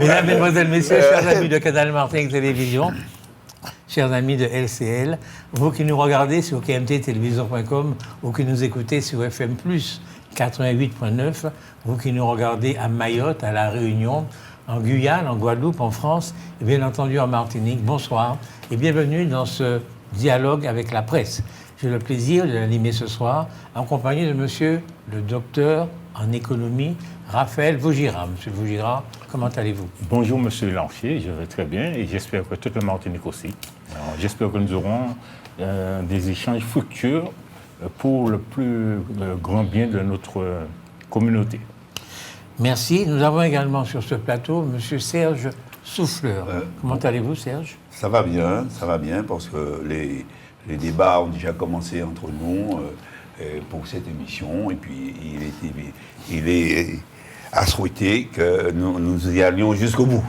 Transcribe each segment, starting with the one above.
Mesdames, Mesdemoiselles, Messieurs, chers amis de Canal Martinique Télévision, chers amis de LCL, vous qui nous regardez sur kmttélévision.com ou qui nous écoutez sur FM+, 88.9, vous qui nous regardez à Mayotte, à La Réunion, en Guyane, en Guadeloupe, en France, et bien entendu en Martinique, bonsoir et bienvenue dans ce dialogue avec la presse. J'ai le plaisir de l'animer ce soir en compagnie de monsieur le docteur en économie, Raphaël Vaugirard. Monsieur Vaugirard, comment allez-vous? Bonjour, monsieur Lanchier, je vais très bien et j'espère que toute la Martinique aussi. Alors, j'espère que nous aurons des échanges fructueux pour le plus grand bien de notre communauté. Merci. Nous avons également sur ce plateau monsieur Serge Souffleur. Comment allez-vous, Serge? Ça va bien, parce que les débats ont déjà commencé entre nous pour cette émission, et puis il est à souhaiter que nous y allions jusqu'au bout.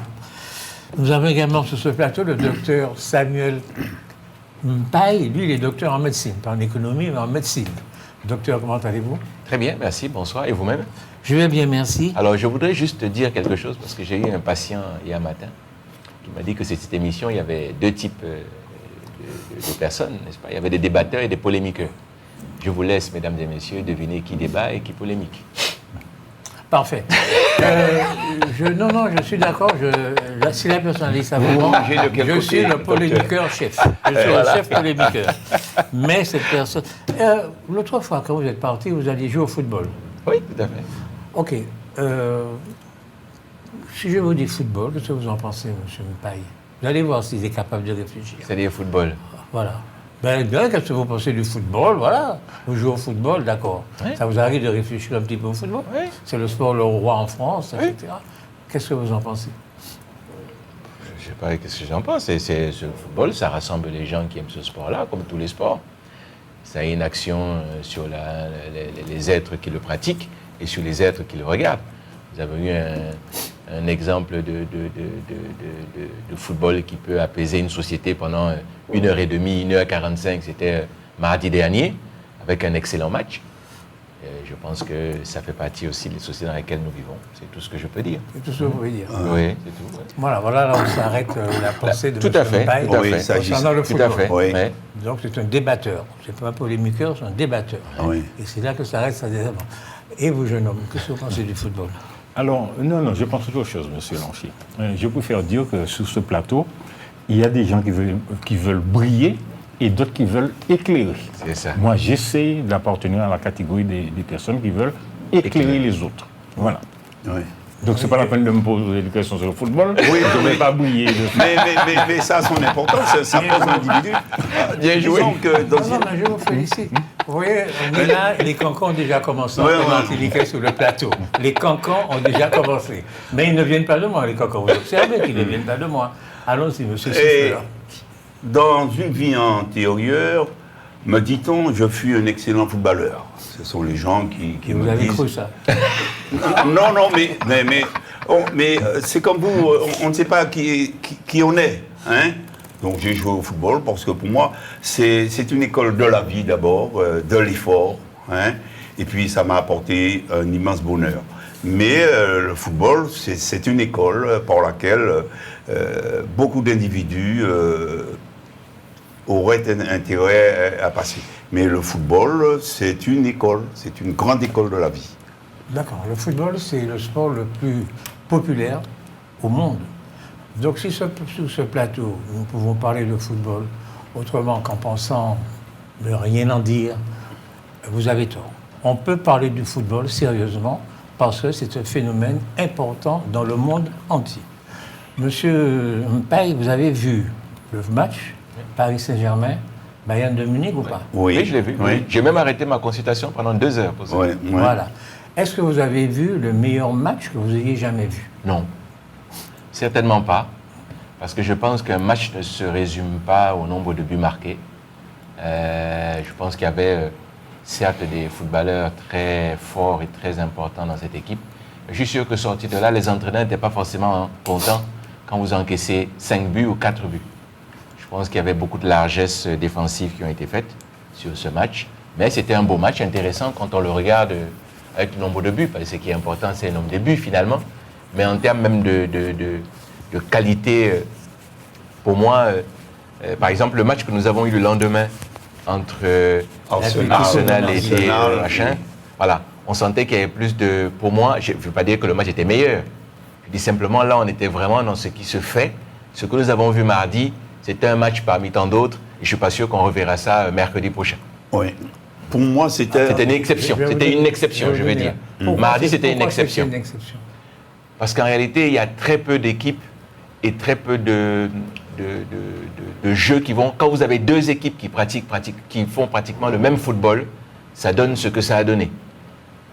Nous avons également sur ce plateau le docteur Samuel Mpaye. Lui, il est docteur en médecine, pas en économie, mais en médecine. Docteur, comment allez-vous? Très bien, merci, bonsoir. Et vous-même? Je vais bien, merci. Alors, je voudrais juste te dire quelque chose, parce que j'ai eu un patient hier matin qui m'a dit que cette émission, il y avait deux types de personnes, n'est-ce pas? Il y avait des débatteurs et des polémiqueurs. Je vous laisse, mesdames et messieurs, deviner qui débat et qui polémique. Parfait. Non, je suis d'accord. Si la personne dit ça vraiment, je suis le polémiqueur chef. Je suis le chef polémiqueur. Mais cette personne... l'autre fois, quand vous êtes parti, vous alliez jouer au football. Oui, tout à fait. OK. Si je vous dis football, qu'est-ce que vous en pensez, M. Mpaye? Vous allez voir s'il est capable de réfléchir. C'est-à-dire football. Voilà. Ben, qu'est-ce que vous pensez du football? Voilà. Vous jouez au football, d'accord. Oui. Ça vous arrive de réfléchir un petit peu au football? Oui. C'est le sport le roi en France, etc. Oui. Qu'est-ce que vous en pensez? Je ne sais pas qu'est-ce que j'en pense. Ce football, ça rassemble les gens qui aiment ce sport-là, comme tous les sports. Ça a une action sur les êtres qui le pratiquent et sur les êtres qui le regardent. Vous avez eu un exemple de football qui peut apaiser une société pendant 1h30, 1h45. C'était mardi dernier, avec un excellent match. Je pense que ça fait partie aussi des sociétés dans lesquelles nous vivons. C'est tout ce que je peux dire. C'est tout ce que vous pouvez dire. Oui, c'est tout. Ouais. Voilà, là, on s'arrête la pensée de tout à fait, Mpaye concernant le football. Tout à fait. Oui. Donc, c'est un débatteur. C'est pas un polémiqueur, c'est un débatteur. Oui. Et c'est là que s'arrête sa débat. Et vous, jeune homme, qu'est-ce que vous pensez du football? Alors, non, je pense autre chose, monsieur Lanchier. Je préfère dire que sur ce plateau, il y a des gens qui veulent briller et d'autres qui veulent éclairer. C'est ça. Moi, j'essaie d'appartenir à la catégorie des personnes qui veulent éclairer les autres. Voilà. Oui. Donc, c'est pas la peine de me poser des questions sur le football. Oui, je ne vais pas briller. Mais ça a son importance, ça pose l'individu. Bien joué. Mais je vous félicite. Vous voyez, là, les cancans ont déjà commencé. Sur le plateau. Les cancans ont déjà commencé. Mais ils ne viennent pas de moi, les cancans. Vous observez qu'ils ne viennent pas de moi. Allons-y, monsieur Souffleur. Dans une vie antérieure, me dit-on, je fus un excellent footballeur. Ce sont les gens qui vous me avez disent... cru ça? Non, mais c'est comme vous, on ne sait pas qui on est. Hein? Donc j'ai joué au football parce que pour moi, c'est une école de la vie d'abord, de l'effort. Hein? Et puis ça m'a apporté un immense bonheur. Mais le football, c'est une école par laquelle beaucoup d'individus auraient intérêt à passer. Mais le football, c'est une école, c'est une grande école de la vie. D'accord. Le football, c'est le sport le plus populaire au monde. Donc, si sur ce plateau, nous pouvons parler de football autrement qu'en pensant ne rien en dire, vous avez tort. On peut parler du football sérieusement parce que c'est un phénomène important dans le monde entier. Monsieur Mpaye, vous avez vu le match Paris Saint-Germain, Bayern de Munich ou pas? Oui, je l'ai vu. Oui. J'ai même arrêté ma consultation pendant 2 heures pour ça. Oui. Voilà. Est-ce que vous avez vu le meilleur match que vous ayez jamais vu? Non, certainement pas. Parce que je pense qu'un match ne se résume pas au nombre de buts marqués. Je pense qu'il y avait certes des footballeurs très forts et très importants dans cette équipe. Je suis sûr que sorti de là, les entraîneurs n'étaient pas forcément contents quand vous encaissez 5 buts ou 4 buts. Je pense qu'il y avait beaucoup de largesses défensives qui ont été faites sur ce match. Mais c'était un beau match, intéressant quand on le regarde avec le nombre de buts. Parce que ce qui est important, c'est le nombre de buts finalement. mais en termes même de qualité, pour moi, par exemple, le match que nous avons eu le lendemain entre Arsenal et machin, voilà, on sentait qu'il y avait plus de... Pour moi, je ne veux pas dire que le match était meilleur. Je dis simplement, là, on était vraiment dans ce qui se fait. Ce que nous avons vu mardi, c'était un match parmi tant d'autres. Et je ne suis pas sûr qu'on reverra ça mercredi prochain. Oui. Pour moi, c'était une exception. C'était une exception, je veux dire. Mardi, c'était une exception. Parce qu'en réalité, il y a très peu d'équipes et très peu de jeux qui vont... Quand vous avez deux équipes qui font pratiquement le même football, ça donne ce que ça a donné.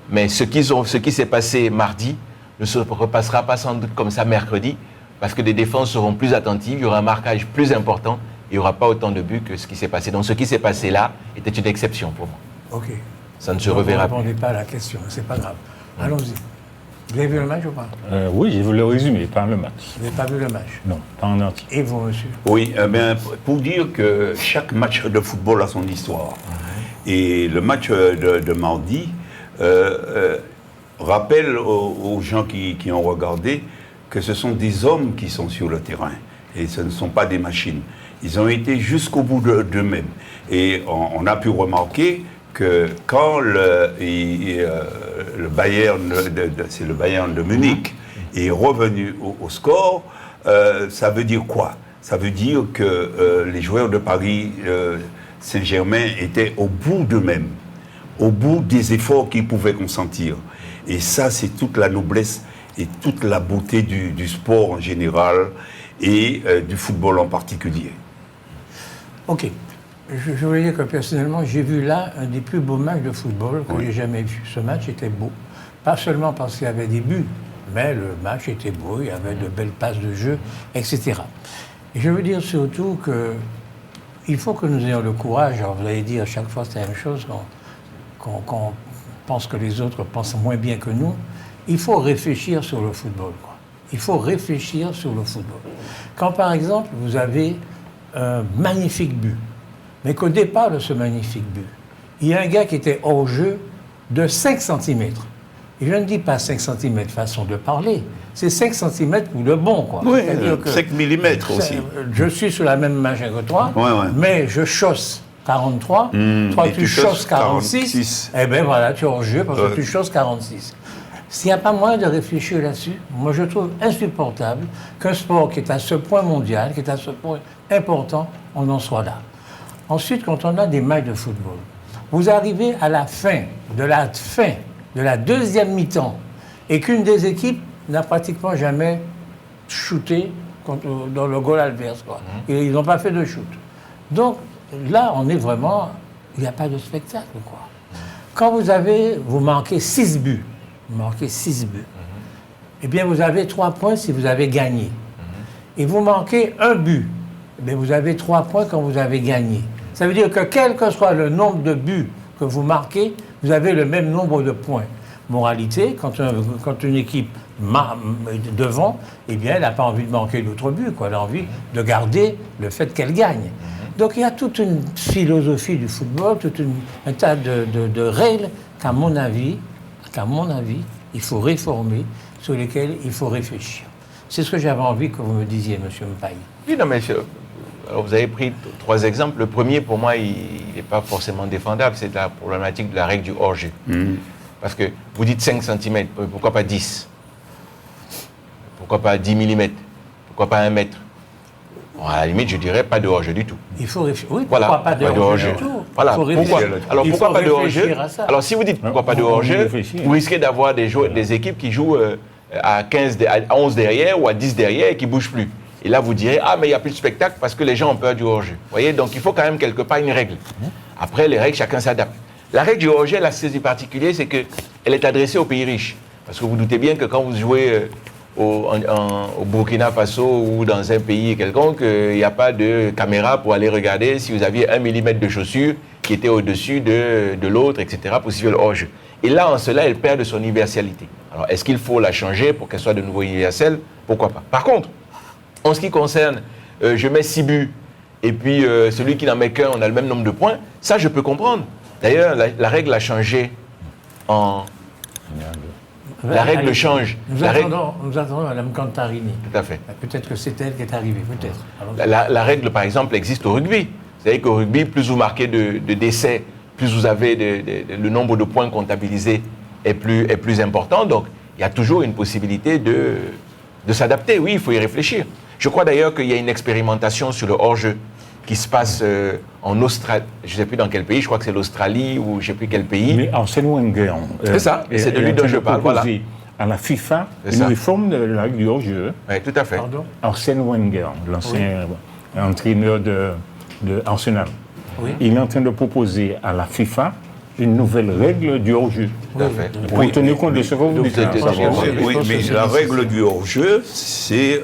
Mais ce qui s'est passé mardi ne se repassera pas sans doute comme ça mercredi, parce que les défenses seront plus attentives, il y aura un marquage plus important, il n'y aura pas autant de buts que ce qui s'est passé. Donc ce qui s'est passé là était une exception pour moi. Ok. Ça ne se reverra plus. Vous ne répondez pas à la question, c'est pas grave. Allons-y. Vous avez vu le match ou pas? Oui, j'ai vu le résumé, pas le match. Vous n'avez pas vu le match? Non, pas en entier. Et vous, monsieur? Oui, pour dire que chaque match de football a son histoire. Et le match de mardi rappelle aux gens qui ont regardé que ce sont des hommes qui sont sur le terrain. Et ce ne sont pas des machines. Ils ont été jusqu'au bout d'eux-mêmes. Et on a pu remarquer que quand le Bayern, c'est le Bayern de Munich, est revenu au score, ça veut dire quoi? Ça veut dire que les joueurs de Paris Saint-Germain étaient au bout d'eux-mêmes, au bout des efforts qu'ils pouvaient consentir. Et ça, c'est toute la noblesse et toute la beauté du sport en général et du football en particulier. Ok. Je voulais dire que personnellement, j'ai vu là un des plus beaux matchs de football que j'ai jamais vu. Ce match était beau. Pas seulement parce qu'il y avait des buts, mais le match était beau, il y avait de belles passes de jeu, etc. Et je veux dire surtout qu'il faut que nous ayons le courage, alors vous allez dire à chaque fois c'est la même chose, qu'on pense que les autres pensent moins bien que nous, il faut réfléchir sur le football, quoi. Il faut réfléchir sur le football. Quand par exemple vous avez un magnifique but, mais qu'au départ de ce magnifique but, il y a un gars qui était hors jeu de 5 cm. Et je ne dis pas 5 cm façon de parler, c'est 5 cm pour le bon, quoi. Oui, 5 mm aussi. Je suis sur la même machin que toi, mais je chausse 43, toi tu chausses 46, eh bien voilà, tu es hors jeu parce que tu chausses 46. S'il n'y a pas moyen de réfléchir là-dessus, moi je trouve insupportable qu'un sport qui est à ce point mondial, qui est à ce point important, on en soit là. Ensuite, quand on a des matchs de football, vous arrivez à la fin de la deuxième mi-temps et qu'une des équipes n'a pratiquement jamais shooté dans le goal adverse, quoi. Et ils n'ont pas fait de shoot. Donc là, on est vraiment... Il n'y a pas de spectacle, quoi. Quand vous marquez 6 buts, eh bien vous avez 3 points si vous avez gagné. Et vous marquez un but, eh bien vous avez 3 points quand vous avez gagné. Ça veut dire que quel que soit le nombre de buts que vous marquez, vous avez le même nombre de points. Moralité, quand une équipe devant, eh bien, elle n'a pas envie de manquer d'autres buts, quoi. Elle a envie de garder le fait qu'elle gagne. Donc il y a toute une philosophie du football, un tas de règles qu'à mon avis, il faut réformer, sur lesquelles il faut réfléchir. C'est ce que j'avais envie que vous me disiez, M. Mpaye. Oui, non, mais alors vous avez pris 3 exemples. Le premier, pour moi, il n'est pas forcément défendable. C'est la problématique de la règle du hors-jeu. Parce que vous dites 5 cm, pourquoi pas 10? Pourquoi pas 10 mm? Pourquoi pas 1 mètre? Bon, à la limite, je dirais pas de hors-jeu du tout. Il faut réfléchir. Oui, voilà, pourquoi pas de hors-jeu du tout? Voilà, pourquoi? Alors pourquoi pas de hors-jeu? Alors si vous dites pourquoi pas de hors-jeu, vous risquez d'avoir des équipes qui jouent à 11 derrière ou à 10 derrière et qui ne bougent plus. Et là, vous direz, ah, mais il n'y a plus de spectacle parce que les gens ont peur du hors-jeu. Vous voyez, donc il faut quand même quelque part une règle. Après, les règles, chacun s'adapte. La règle du hors-jeu, la saisie particulière, c'est qu'elle est adressée aux pays riches. Parce que vous doutez bien que quand vous jouez au Burkina Faso ou dans un pays quelconque, il n'y a pas de caméra pour aller regarder si vous aviez 1 mm de chaussure qui était au-dessus de l'autre, etc., pour suivre le hors-jeu. Et là, en cela, elle perd de son universalité. Alors, est-ce qu'il faut la changer pour qu'elle soit de nouveau universelle? Pourquoi pas? Par contre, en ce qui concerne, je mets 6 buts, et puis celui qui n'en met qu'un, on a le même nombre de points, ça, je peux comprendre. D'ailleurs, la règle a changé La règle Allez, change. Nous attendons Mme Cantarini. Tout à fait. Peut-être que c'est elle qui est arrivée, peut-être. La règle, par exemple, existe au rugby. Vous savez qu'au rugby, plus vous marquez de décès, plus vous avez le nombre de points comptabilisés est plus important. Donc, il y a toujours une possibilité de s'adapter. Oui, il faut y réfléchir. Je crois d'ailleurs qu'il y a une expérimentation sur le hors-jeu qui se passe en Australie. Je ne sais plus dans quel pays, je crois que c'est l'Australie ou je ne sais plus quel pays. Mais Arsène Wenger. C'est ça, c'est de lui dont je parle. Voilà. À la FIFA, C'est une ça. réforme de la règle du hors-jeu. Oui, tout à fait. Pardon? Arsène Wenger, l'ancien entraîneur de Arsenal. Oui. Il est en train de proposer à la FIFA une nouvelle règle du hors-jeu. Tout à fait. Pour tenir compte de ce que vous dites. c'était- Oui, mais la règle du hors-jeu, c'est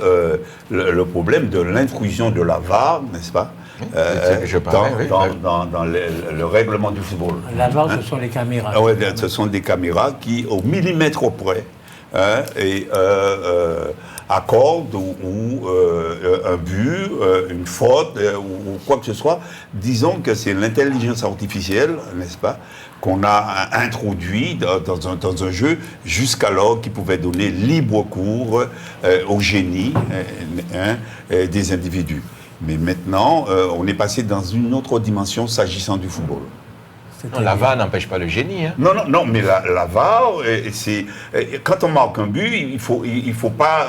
le problème de l'intrusion de la VAR, n'est-ce pas, c'est ce que je parlais, oui. dans le règlement du football. La VAR, ce sont les caméras. Ah ouais, ce sont des caméras qui, au millimètre près, accordent un but, une faute ou quoi que ce soit. Disons que c'est l'intelligence artificielle, n'est-ce pas, qu'on a introduit dans un jeu jusqu'alors qui pouvait donner libre cours au génie des individus. Mais maintenant, on est passé dans une autre dimension s'agissant du football. Non, la VAR n'empêche pas le génie. Hein. Non, mais la VAR, c'est quand on marque un but, il faut pas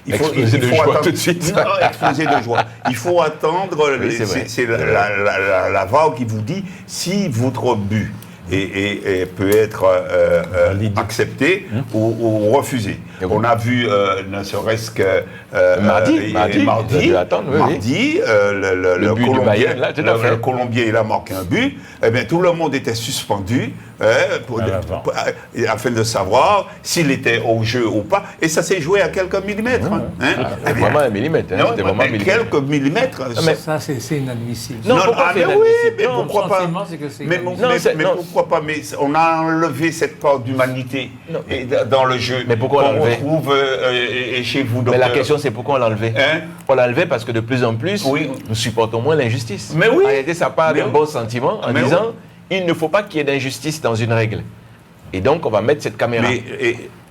Exploser de joie attendre, tout de suite. Non, exploser de joie. Il faut attendre. Oui, c'est vrai. C'est la VAR qui vous dit si votre but peut être accepté ou refusé. Et On a vu, ne serait-ce que Mardi, le but du Colombien, Bayern, là, tout à fait. le Colombien, il a marqué un but. Eh bien, tout le monde était suspendu afin de savoir s'il était au jeu ou pas. Et ça s'est joué à quelques millimètres. C'est vraiment un millimètre. Hein. C'était vraiment un millimètre. Quelques millimètres. mais- Ça, c'est inadmissible. Non, pourquoi mais faire oui, inadmissible? mais Non, pourquoi le pas sentiment, c'est que c'est Mais, inadmissible. Non, pourquoi pas? Mais on a enlevé cette part d'humanité dans le jeu. Mais pourquoi qu'on l'enlever? retrouve chez vous, Mais la docteur. question, c'est pourquoi on l'a enlevé. Hein? On l'a enlevé parce que de plus en plus, Oui. nous supportons moins l'injustice. Mais oui. En réalité, ça part Mais d'un oui. bon sentiment en Mais disant il ne faut pas qu'il y ait d'injustice dans une règle. Et donc, on va mettre cette caméra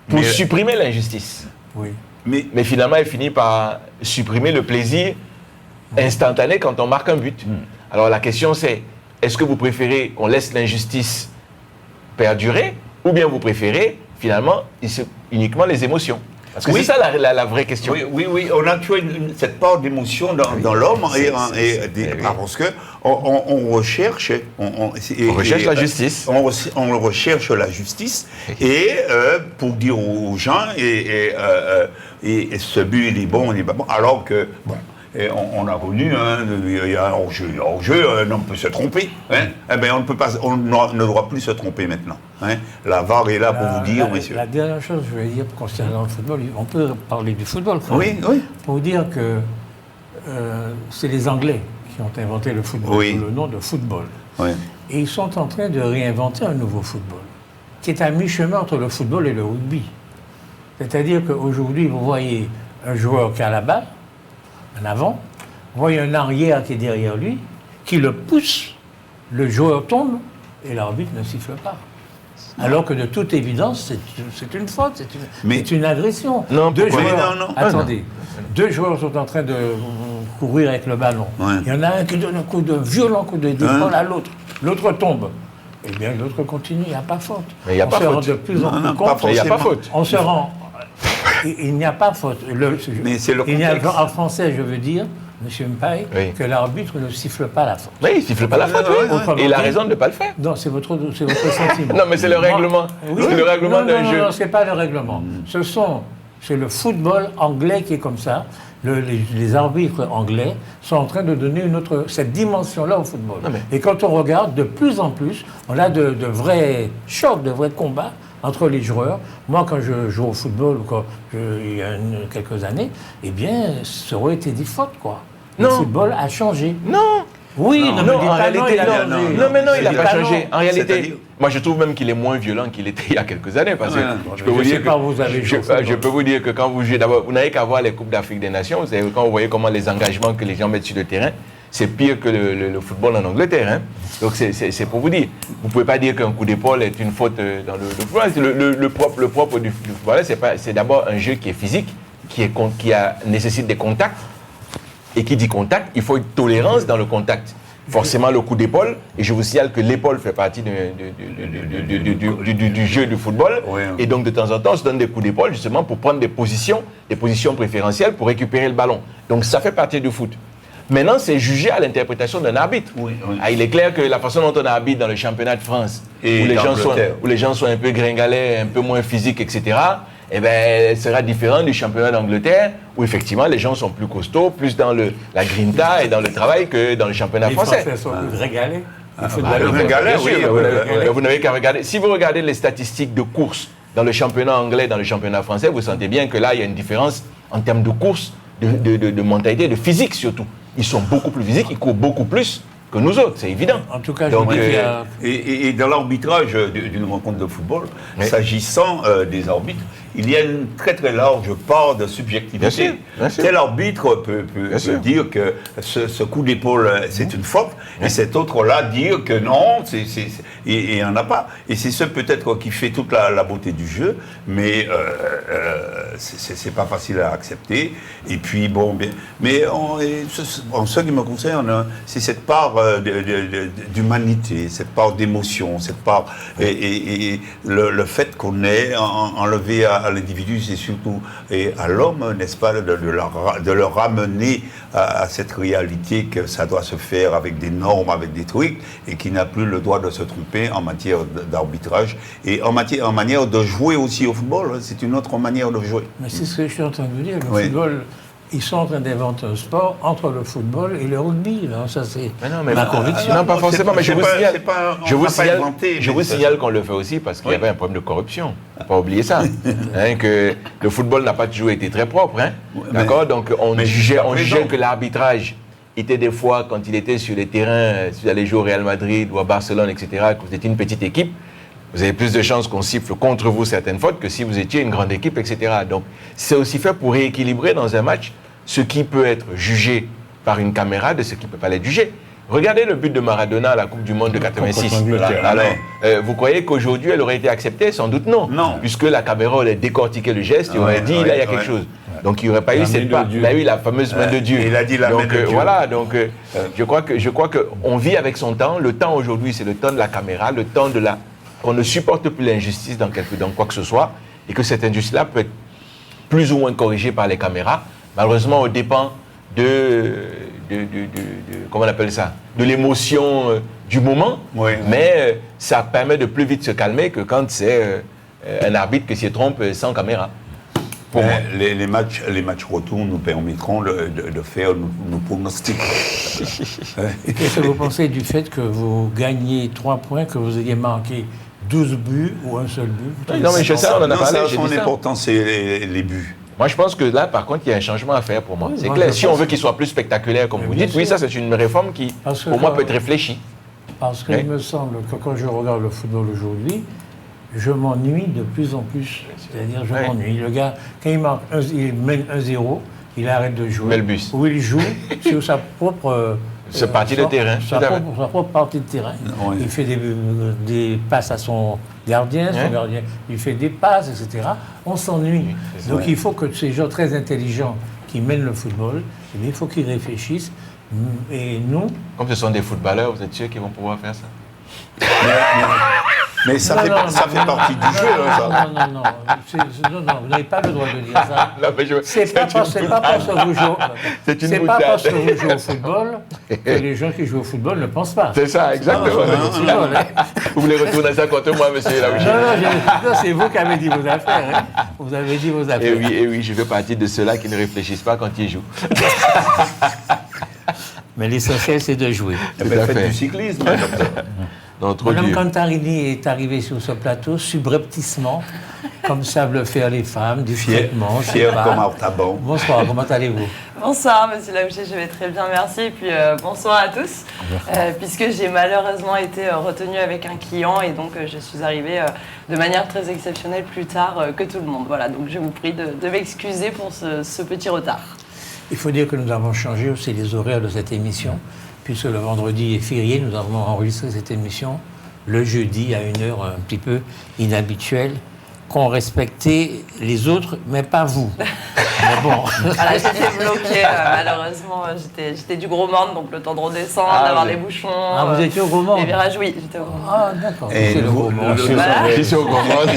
pour supprimer l'injustice. Oui. Mais finalement, elle finit par supprimer le plaisir instantané quand on marque un but. Alors la question c'est, est-ce que vous préférez qu'on laisse l'injustice perdurer ou bien vous préférez finalement uniquement les émotions? Parce que Oui. c'est ça la vraie question. Oui, on a tué cette part d'émotion dans l'homme parce que on recherche, on recherche la justice. On recherche la justice et pour dire aux gens et ce but il est bon, il est pas bon, alors que bon. Et on a connu, il y a un hors-jeu, un homme peut se tromper. Eh bien, on ne doit plus se tromper maintenant. La VAR est là pour vous dire, messieurs. La dernière chose que je vais dire concernant le football, on peut parler du football quand même. Oui. Pour vous dire que c'est les Anglais qui ont inventé le football sous le nom de football. Oui. Et ils sont en train de réinventer un nouveau football, qui est à mi-chemin entre le football et le rugby. C'est-à-dire qu'aujourd'hui, vous voyez un joueur qui a la balle, en avant, vous voyez un arrière qui est derrière lui, qui le pousse, le joueur tombe, et l'arbitre ne siffle pas. Alors que de toute évidence, c'est une faute, c'est une agression. Non, deux pourquoi joueurs, non. attendez, deux joueurs sont en train de courir avec le ballon. Ouais. Il y en a un qui donne un violent coup d'épaule à l'autre. L'autre tombe. Eh bien, l'autre continue, il n'y a pas faute. Mais il n'y a pas On se rend faute. de plus en plus pas compte. Il n'y a pas forcément. faute. On se rend. Il n'y a pas faute. Mais c'est le il n'y a, contexte. en français, je veux dire, M. Mpaye, Oui. que l'arbitre ne siffle pas la faute. Oui, il ne siffle pas la faute, oui. Autrement Et il a dit- raison de ne pas le faire. Non, c'est votre sentiment. Non, mais c'est le règlement. Oui. C'est le règlement d'un jeu. Non, ce n'est pas le règlement. C'est le football anglais qui est comme ça. Les arbitres anglais sont en train de donner cette dimension-là au football. Non, mais- Et quand on regarde, de plus en plus, on a de vrais chocs, de vrais combats entre les joueurs. Moi, quand je joue au football, il y a quelques années, eh bien, ça aurait été des fautes, quoi. Le Non. football a changé. Non. Oui, Non, ne me Non, dites en pas réalité, non, il a non, changé. non, mais non, il n'a Dites pas pas changé. non. En réalité, C'est-à-dire moi je trouve même qu'il est moins violent qu'il était il y a quelques années. Parce que Ouais. je peux vous Je sais dire pas, que, vous avez joué au je football. peux vous dire que quand vous jouez, d'abord, vous n'avez qu'à voir les Coupes d'Afrique des Nations. Vous savez, quand vous voyez comment les engagements que les gens mettent sur le terrain, c'est pire que le football en Angleterre. Hein. Donc c'est pour vous dire. Vous ne pouvez pas dire qu'un coup d'épaule est une faute dans le football. Le propre du football, c'est d'abord un jeu qui est physique, nécessite des contacts. Et qui dit contact, il faut une tolérance dans le contact. Forcément le coup d'épaule, et je vous signale que l'épaule fait partie du jeu du football, et donc de temps en temps on se donne des coups d'épaule justement pour prendre des positions préférentielles pour récupérer le ballon. Donc ça fait partie du foot. Maintenant c'est jugé à l'interprétation d'un arbitre. Ah, il est clair que la façon dont on arbitre dans le championnat de France, où les gens sont un peu gringalets, un peu moins physiques, etc., eh bien, elle sera différente du championnat d'Angleterre, où effectivement les gens sont plus costauds, plus dans la grinta et dans le travail que dans le championnat français. Les Français sont plus régalés. Vous n'avez qu'à regarder. Si vous regardez les statistiques de course dans le championnat anglais, dans le championnat français, vous sentez bien que là, il y a une différence en termes de course, de mentalité, de physique surtout. Ils sont beaucoup plus physiques, ils courent beaucoup plus que nous autres, c'est évident. En tout cas, donc, et dans l'arbitrage d'une rencontre de football, s'agissant des arbitres, il y a une très très large part de subjectivité. Bien sûr. Tel arbitre peut dire que ce coup d'épaule c'est une faute, et cet autre-là dire que non, et il n'y en a pas. Et c'est ce peut-être qui fait toute la beauté du jeu, mais c'est pas facile à accepter. Et puis bon, mais en ce qui me concerne, c'est cette part d'humanité, cette part d'émotion, cette part et le fait qu'on ait enlevé à l'individu, c'est surtout à l'homme, n'est-ce pas, de le ramener à cette réalité que ça doit se faire avec des normes, avec des trucs, et qui n'a plus le droit de se tromper en matière d'arbitrage et en manière de jouer aussi au football. C'est une autre manière de jouer. Mais c'est ce que je suis en train de vous dire. Le football, ils sont en train d'inventer un sport entre le football et le rugby. Non, ça, c'est ma conviction. Non, pas forcément, mais je vous signale qu'on le fait aussi parce qu'il y avait un problème de corruption. Il ne faut pas oublier ça. Que le football n'a pas toujours été très propre. D'accord. Donc, on jugeait que l'arbitrage était des fois, quand il était sur les terrains, si vous allez jouer au Real Madrid ou à Barcelone, etc., que vous étiez une petite équipe, vous avez plus de chances qu'on siffle contre vous certaines fautes que si vous étiez une grande équipe, etc. Donc, c'est aussi fait pour rééquilibrer dans un match ce qui peut être jugé par une caméra de ce qui ne peut pas l'être jugé. Regardez le but de Maradona à la Coupe du Monde de 86. Alors, vous croyez qu'aujourd'hui, elle aurait été acceptée? Sans doute non. Puisque la caméra aurait décortiqué le geste et aurait dit, là, il y a quelque chose. Donc, il n'y aurait pas eu la fameuse main de Dieu. Il a dit la main de Dieu. Voilà, donc, je crois qu'on vit avec son temps. Le temps aujourd'hui, c'est le temps de la caméra, le temps qu'on ne supporte plus l'injustice dans quoi que ce soit, et que cette injustice-là peut être plus ou moins corrigée par les caméras, malheureusement au dépens comment on appelle ça, de l'émotion du moment, mais ça permet de plus vite se calmer que quand c'est un arbitre qui s'y trompe sans caméra. Les matchs retour nous permettront de faire nos pronostics. Qu'est-ce que vous pensez du fait que vous gagnez 3 points, que vous ayez marqué 12 buts ou un seul but? Non, mais on en a parlé. Son important, c'est les buts. Moi, je pense que là, par contre, il y a un changement à faire pour moi. C'est clair. Si on veut qu'il soit plus spectaculaire, comme vous dites, oui, ça, c'est une réforme qui, pour moi, peut être réfléchie. Parce qu'il me semble que quand je regarde le football aujourd'hui, je m'ennuie de plus en plus. C'est-à-dire, je m'ennuie. Le gars, quand il mène 1-0, il arrête de jouer. Melbus. Ou il joue sur sa propre... partie de terrain. Sa propre partie de terrain. Oui. Il fait des passes à son gardien, il fait des passes, etc. On s'ennuie. Donc il faut que ces gens très intelligents qui mènent le football, il faut qu'ils réfléchissent. Et nous... Comme ce sont des footballeurs, vous êtes sûr qu'ils vont pouvoir faire ça? Mais ça fait partie du jeu. Non, vous n'avez pas le droit de dire ça. C'est pas parce que vous jouez au football que les gens qui jouent au football ne pensent pas. C'est ça, exactement. Vous voulez retourner ça contre moi, monsieur Laouchi? Non, c'est vous qui avez dit vos affaires. Vous avez dit vos affaires. Et oui, je fais partie de ceux-là qui ne réfléchissent pas quand ils jouent. Mais l'essentiel, c'est de jouer. Faites du cyclisme. Madame Cantarini est arrivée sur ce plateau subrepticement, comme savent le faire les femmes, discrètement. Fière comme Artaban. Bonsoir, comment allez-vous? Bonsoir, monsieur Laouchi, je vais très bien, merci. Et puis bonsoir à tous, puisque j'ai malheureusement été retenue avec un client et donc je suis arrivée de manière très exceptionnelle plus tard que tout le monde. Voilà, donc je vous prie de m'excuser pour ce petit retard. Il faut dire que nous avons changé aussi les horaires de cette émission. puisque le vendredi est férié, nous avons enregistré cette émission le jeudi à une heure un petit peu inhabituelle, qu'ont respecté les autres, mais pas vous. Mais bon. Voilà, j'étais bloquée, malheureusement, j'étais du Gros Morne, donc le temps de redescendre, d'avoir les bouchons. Ah, vous étiez au Gros Morne? Les virages, oui, j'étais au Gros Morne. Ah, d'accord. Et C'est le Gros Morne. Voilà. Ici au Grand Monde.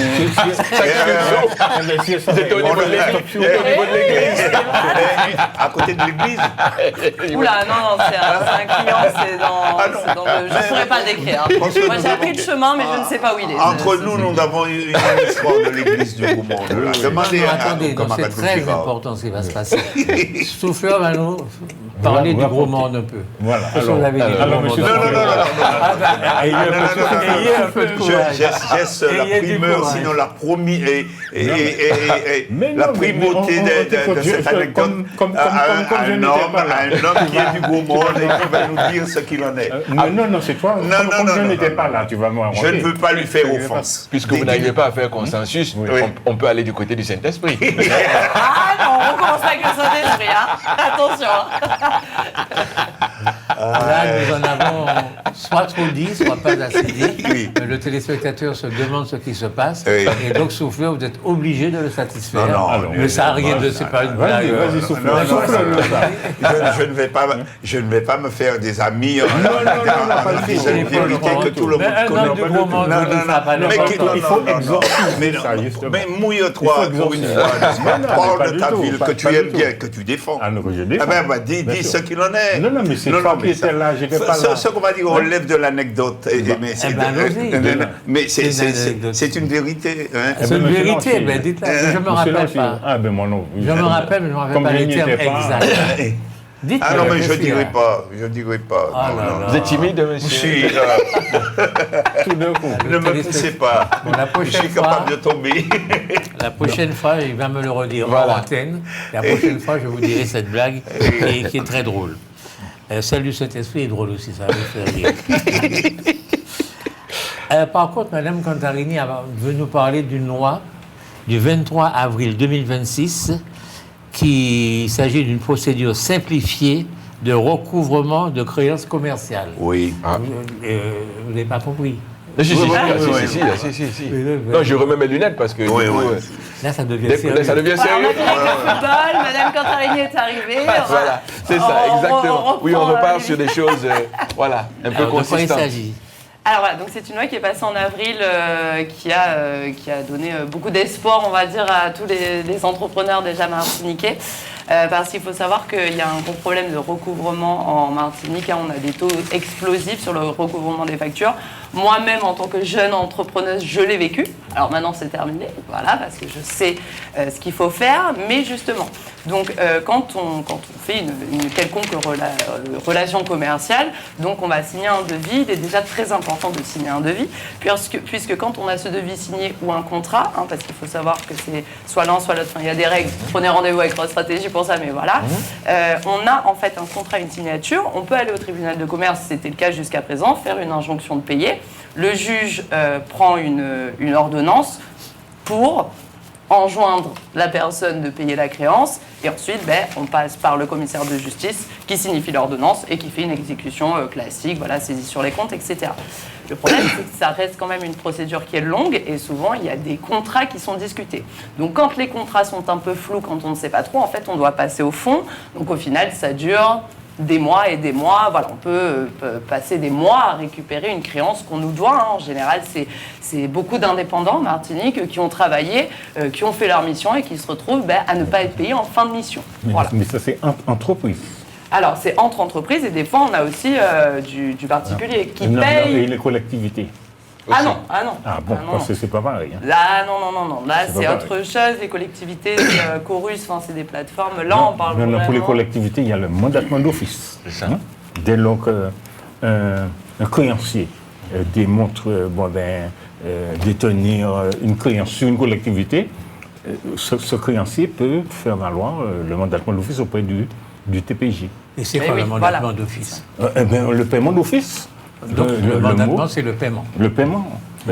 C'était au niveau de l'église. À côté de l'église. Oula, non, c'est un client, c'est dans le... Je ne pourrais pas le décrire. Moi, j'ai appris le chemin, mais je ne sais pas où il est. Entre nous avons eu une histoire de l'église du Gros Monde. Demandez à Attendez, comme c'est très Chicago. important ce qui va se passer. Souffleur va nous parler du Gros Monde un peu. Voilà. Qu'est-ce que vous avez dit du alors, Gros monsieur Monde? Ayez un peu de courage. Ayez un peu de courage. J'esse la Ayez du primeur, courage. sinon la Mais la non, mais primauté on de cette anecdote comme à je un n'étais pas là. homme qui est du Gros Monde et qui va nous dire ce qu'il en est. Non, c'est toi. Comme je n'étais pas là, tu vas me Je ne veux pas lui faire offense. Puisque vous n'arrivez pas à faire consensus, on peut aller du côté du Saint-Esprit. Ah non, on commence avec le Saint-Esprit, hein. Attention. Là, nous en avons soit trop dit, soit pas assez dit. Oui. Le téléspectateur se demande ce qui se passe. Oui. Et donc, Souffleur, vous êtes obligé de le satisfaire. Non, mais ça n'a rien de... C'est pas une blague. Vas-y, Souffleur. Non, je ne vais pas me faire des amis en disant une vérité que tout le monde Mais un homme du connaît. Gros Monde ne vous fera pas Mais n'importe il faut exorciser ça, mais justement. mouille-toi Il faut pour une exorciser. fois. Non, Parle pas de du ta tout, ville pas que du tu aimes tout. bien, que tu défends. Ah non, que je défends. Ah ben, dis Bien ce sûr. qu'il en est. Non, mais c'est Non, toi mais qui étais ça- là, j'étais pas là. Ce qu'on va dire, on lève de l'anecdote. Mais allez-y. c'est une vérité. hein. C'est une monsieur vérité, Lantier. ben dites-la. Je ne me Monsieur rappelle Lantier. pas. Ah ben moi non. Je me rappelle, mais je ne me rappelle Comme pas je les n'y termes étais pas. exacts. Dites-moi, Ah non, mais je qu'est-ce qu'il y a? dirai pas. Je dirai pas. Ah Non, là non. là. Vous êtes timide, monsieur? Si, Tout d'un coup. ne me poussez pas. Bon, la Je prochaine suis fois- capable de tomber. La prochaine fois, il va me le redire Voilà. en antenne. La prochaine fois, je vous dirai cette blague qui est très drôle. Celle du Saint-Esprit est drôle aussi, ça va me faire rire. Par contre, Mme Cantarini veut nous parler d'une loi du 23 avril 2026 qui s'agit d'une procédure simplifiée de recouvrement de créances commerciales. Oui. Vous n'avez pas compris? Si. Oui. Non, je remets mes lunettes parce que Oui, oui. Là, ça devient ça sérieux. devient Voilà, on a sérieux. fini avec le football, Madame Cantarini est arrivée. Voilà, c'est ça, exactement. Oui, on repart sur des choses, voilà, un peu Alors, de quoi il consistantes. s'agit? Alors voilà, donc c'est une loi qui est passée en avril, qui a donné beaucoup d'espoir, on va dire, à tous les entrepreneurs déjà martiniquais. Parce qu'il faut savoir qu'il y a un gros problème de recouvrement en Martinique. Hein, on a des taux explosifs sur le recouvrement des factures. Moi-même, en tant que jeune entrepreneuse, je l'ai vécu. Alors maintenant, c'est terminé, voilà, parce que je sais ce qu'il faut faire. Mais justement, donc quand on fait une quelconque relation commerciale, donc on va signer un devis. Il est déjà très important de signer un devis, puisque quand on a ce devis signé ou un contrat, hein, parce qu'il faut savoir que c'est soit l'un, soit l'autre. Enfin, il y a des règles. Prenez rendez-vous avec votre stratégie pour ça, mais voilà. On a en fait un contrat, une signature. On peut aller au tribunal de commerce, c'était le cas jusqu'à présent, faire une injonction de payer. Le juge prend une ordonnance pour enjoindre la personne de payer la créance et ensuite on passe par le commissaire de justice qui signifie l'ordonnance et qui fait une exécution classique, voilà, saisie sur les comptes, etc. Le problème, c'est que ça reste quand même une procédure qui est longue et souvent il y a des contrats qui sont discutés. Donc quand les contrats sont un peu flous, quand on ne sait pas trop, en fait on doit passer au fond. Donc au final ça dure des mois et des mois. Voilà, on peut passer des mois à récupérer une créance qu'on nous doit. Hein. En général, c'est beaucoup d'indépendants en Martinique qui ont travaillé, qui ont fait leur mission et qui se retrouvent à ne pas être payés en fin de mission. Voilà. Mais ça, c'est entreprise. Alors, c'est entre entreprises et des fois, on a aussi du particulier qui Non, paye. et les collectivités. Ah non. Ah bon, parce que c'est pas pareil. Hein. Là, non. Là, C'est c'est pas autre chose. Les collectivités, Chorus, c'est des plateformes. Là, on parle Non, vraiment... pour les collectivités, il y a le mandatement d'office. C'est ça. Hein. Dès lors qu'un créancier démontre détenir une créance sur une collectivité, ce créancier peut faire valoir le mandatement d'office auprès du TPJ. Et c'est Eh quoi oui, le mandatement voilà. d'office? Le paiement d'office. Donc, le mandatement, mot, c'est le paiement. le paiement.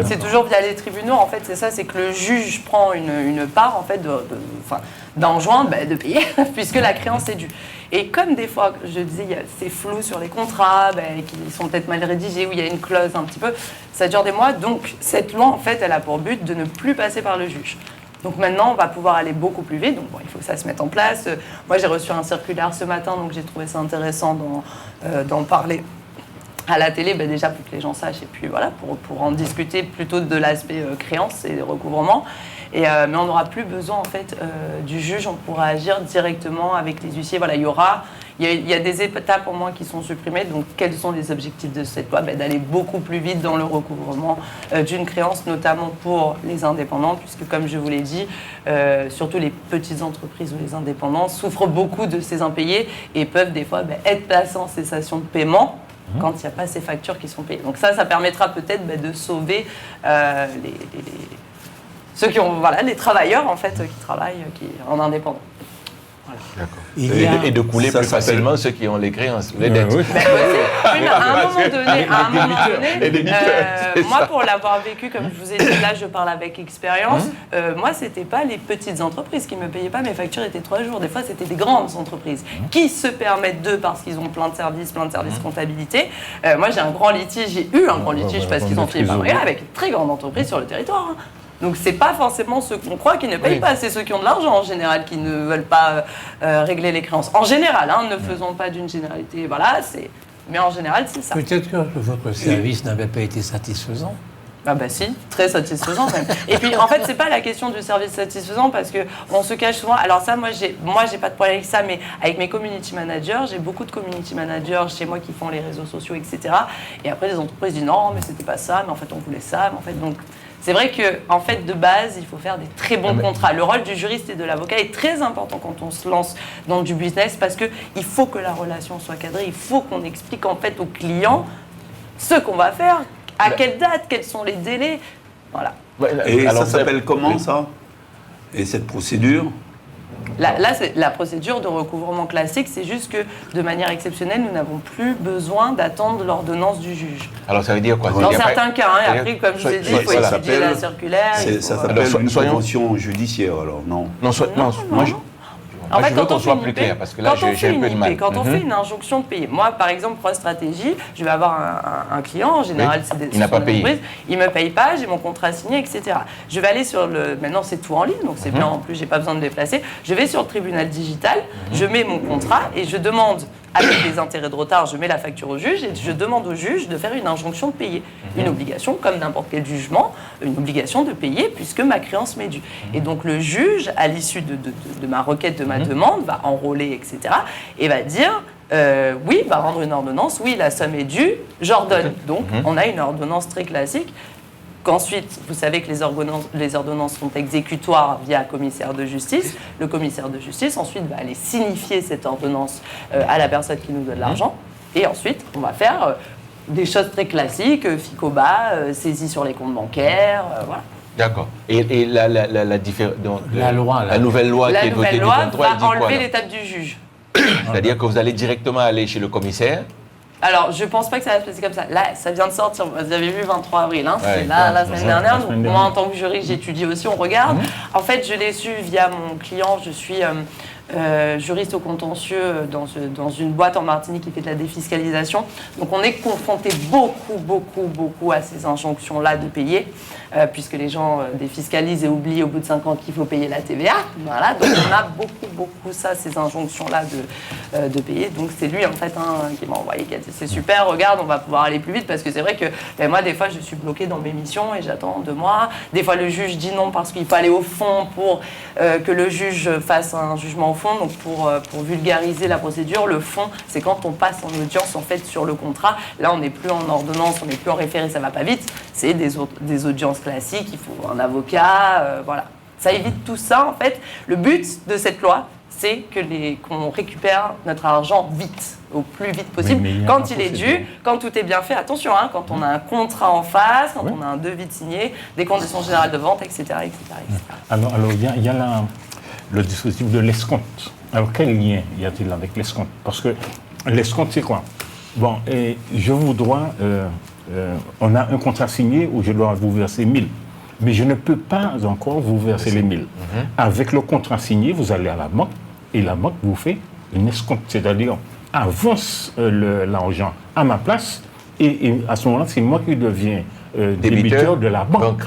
C'est toujours via les tribunaux, en fait, c'est ça, c'est que le juge prend une part, en fait, d'enjoindre de payer, puisque la créance est due. Et comme des fois, je disais, c'est flou sur les contrats, qui sont peut-être mal rédigés, où il y a une clause un petit peu, ça dure des mois. Donc cette loi, en fait, elle a pour but de ne plus passer par le juge. Donc maintenant, on va pouvoir aller beaucoup plus vite. Donc bon, il faut que ça se mette en place. Moi, j'ai reçu un circulaire ce matin, donc j'ai trouvé ça intéressant d'en parler à la télé, déjà pour que les gens sachent, et puis voilà, pour en discuter plutôt de l'aspect créance et recouvrement. Mais on n'aura plus besoin en fait du juge, on pourra agir directement avec les huissiers. Voilà, il y a des étapes pour moi qui sont supprimées. Donc quels sont les objectifs de cette loi? D'aller beaucoup plus vite dans le recouvrement d'une créance, notamment pour les indépendants, puisque comme je vous l'ai dit, surtout les petites entreprises ou les indépendants souffrent beaucoup de ces impayés et peuvent des fois être placés en cessation de paiement quand il n'y a pas ces factures qui sont payées. Donc ça permettra peut-être de sauver ceux qui ont, les travailleurs en fait qui travaillent en indépendant. Voilà. D'accord. Et de couler plus facilement ceux qui ont les créances, les dettes. Oui. Mais à un moment donné, moi pour l'avoir vécu, comme je vous ai dit, là je parle avec expérience, moi c'était pas les petites entreprises qui me payaient pas, mes factures étaient 3 jours, des fois c'était des grandes entreprises qui se permettent parce qu'ils ont plein de services comptabilité. Moi j'ai eu un grand litige parce qu'ils ont fini par payer avec une très grande entreprise sur le territoire. Donc c'est pas forcément ceux qu'on croit qui ne payent pas, c'est ceux qui ont de l'argent en général qui ne veulent pas régler les créances. En général, ne faisons pas d'une généralité, mais en général c'est ça. Peut-être que votre service n'avait pas été satisfaisant. Si, très satisfaisant même. Et puis en fait, c'est pas la question du service satisfaisant parce que on se cache souvent. Alors ça, moi j'ai pas de problème avec ça, mais avec mes community managers, j'ai beaucoup de community managers chez moi qui font les réseaux sociaux, etc. Et après les entreprises disent non, mais c'était pas ça, mais en fait on voulait ça, mais en fait donc. C'est vrai qu'en fait, de base, il faut faire des très bons contrats. Le rôle du juriste et de l'avocat est très important quand on se lance dans du business parce qu'il faut que la relation soit cadrée, il faut qu'on explique en fait aux clients ce qu'on va faire, à quelle date, quels sont les délais. Voilà. Et alors, ça s'appelle comment ça? Et cette procédure? Là, c'est la procédure de recouvrement classique, c'est juste que de manière exceptionnelle, nous n'avons plus besoin d'attendre l'ordonnance du juge. Alors ça veut dire quoi? Dans certains cas, et après, comme je vous ai dit, il faut étudier la circulaire. Ça s'appelle une convention judiciaire, alors, non? En fait, quand on soit plus clair, parce que là, j'ai un peu de mal. Quand on fait une injonction de payer, moi, par exemple, Pro Stratégie, je vais avoir un client, en général, il n'a pas payé. Il ne me paye pas, j'ai mon contrat signé, etc. Je vais aller maintenant, c'est tout en ligne, donc c'est bien, en plus, je n'ai pas besoin de me déplacer. Je vais sur le tribunal digital, je mets mon contrat et je demande, avec les intérêts de retard, je mets la facture au juge et je demande au juge de faire une injonction de payer. Une obligation, comme n'importe quel jugement, une obligation de payer puisque ma créance m'est due. Et donc le juge, à l'issue de ma requête, de ma demande, va enrôler, etc. et va dire... oui, va rendre une ordonnance, oui, la somme est due, j'ordonne. Donc, on a une ordonnance très classique. Qu'ensuite, vous savez que les ordonnances sont exécutoires via commissaire de justice. Le commissaire de justice, ensuite, va aller signifier cette ordonnance à la personne qui nous donne l'argent. Et ensuite, on va faire des choses très classiques, FICOBA, saisie sur les comptes bancaires, voilà. D'accord. Et la nouvelle loi qui est votée du 23, elle dit quoi? Va enlever l'étape du juge. C'est-à-dire que vous allez directement aller chez le commissaire? Alors, je pense pas que ça va se passer comme ça. Là, ça vient de sortir. Vous avez vu 23 avril, c'est la semaine dernière. Donc, moi, en tant que juriste, j'étudie aussi, on regarde. En fait, je l'ai su via mon client. Je suis juriste au contentieux dans une boîte en Martinique qui fait de la défiscalisation. Donc, on est confronté beaucoup à ces injonctions-là de payer, puisque les gens défiscalisent et oublient au bout de 5 ans qu'il faut payer la TVA. Voilà. Donc, on a beaucoup ces injonctions-là de payer. Donc, c'est lui, en fait, qui m'a envoyé, qui a dit, c'est super, regarde, on va pouvoir aller plus vite, parce que c'est vrai que moi, des fois, je suis bloquée dans mes missions et j'attends 2 mois. Des fois, le juge dit non parce qu'il faut aller au fond pour que le juge fasse un jugement au fond. Donc, pour vulgariser la procédure, le fond, c'est quand on passe en audience, en fait, sur le contrat. Là, on n'est plus en ordonnance, on n'est plus en référé, ça va pas vite. C'est des audiences classiques, il faut un avocat, voilà. Ça évite tout ça, en fait. Le but de cette loi, c'est qu'on récupère notre argent vite, au plus vite possible, quand il est dû, quand tout est bien fait. Attention, quand on a un contrat en face, quand on a un devis de signé, des conditions générales de vente, etc. Alors il y a le dispositif de l'escompte. Alors, quel lien y a-t-il avec l'escompte? Parce que l'escompte, c'est quoi? Bon, je vous dois... on a un contrat signé où je dois vous verser 1000. Mais je ne peux pas encore vous verser les 1000. Avec le contrat signé, vous allez à la banque et la banque vous fait une escompte, c'est-à-dire avance l'argent à ma place, et à ce moment-là, c'est moi qui deviens débiteur de la banque.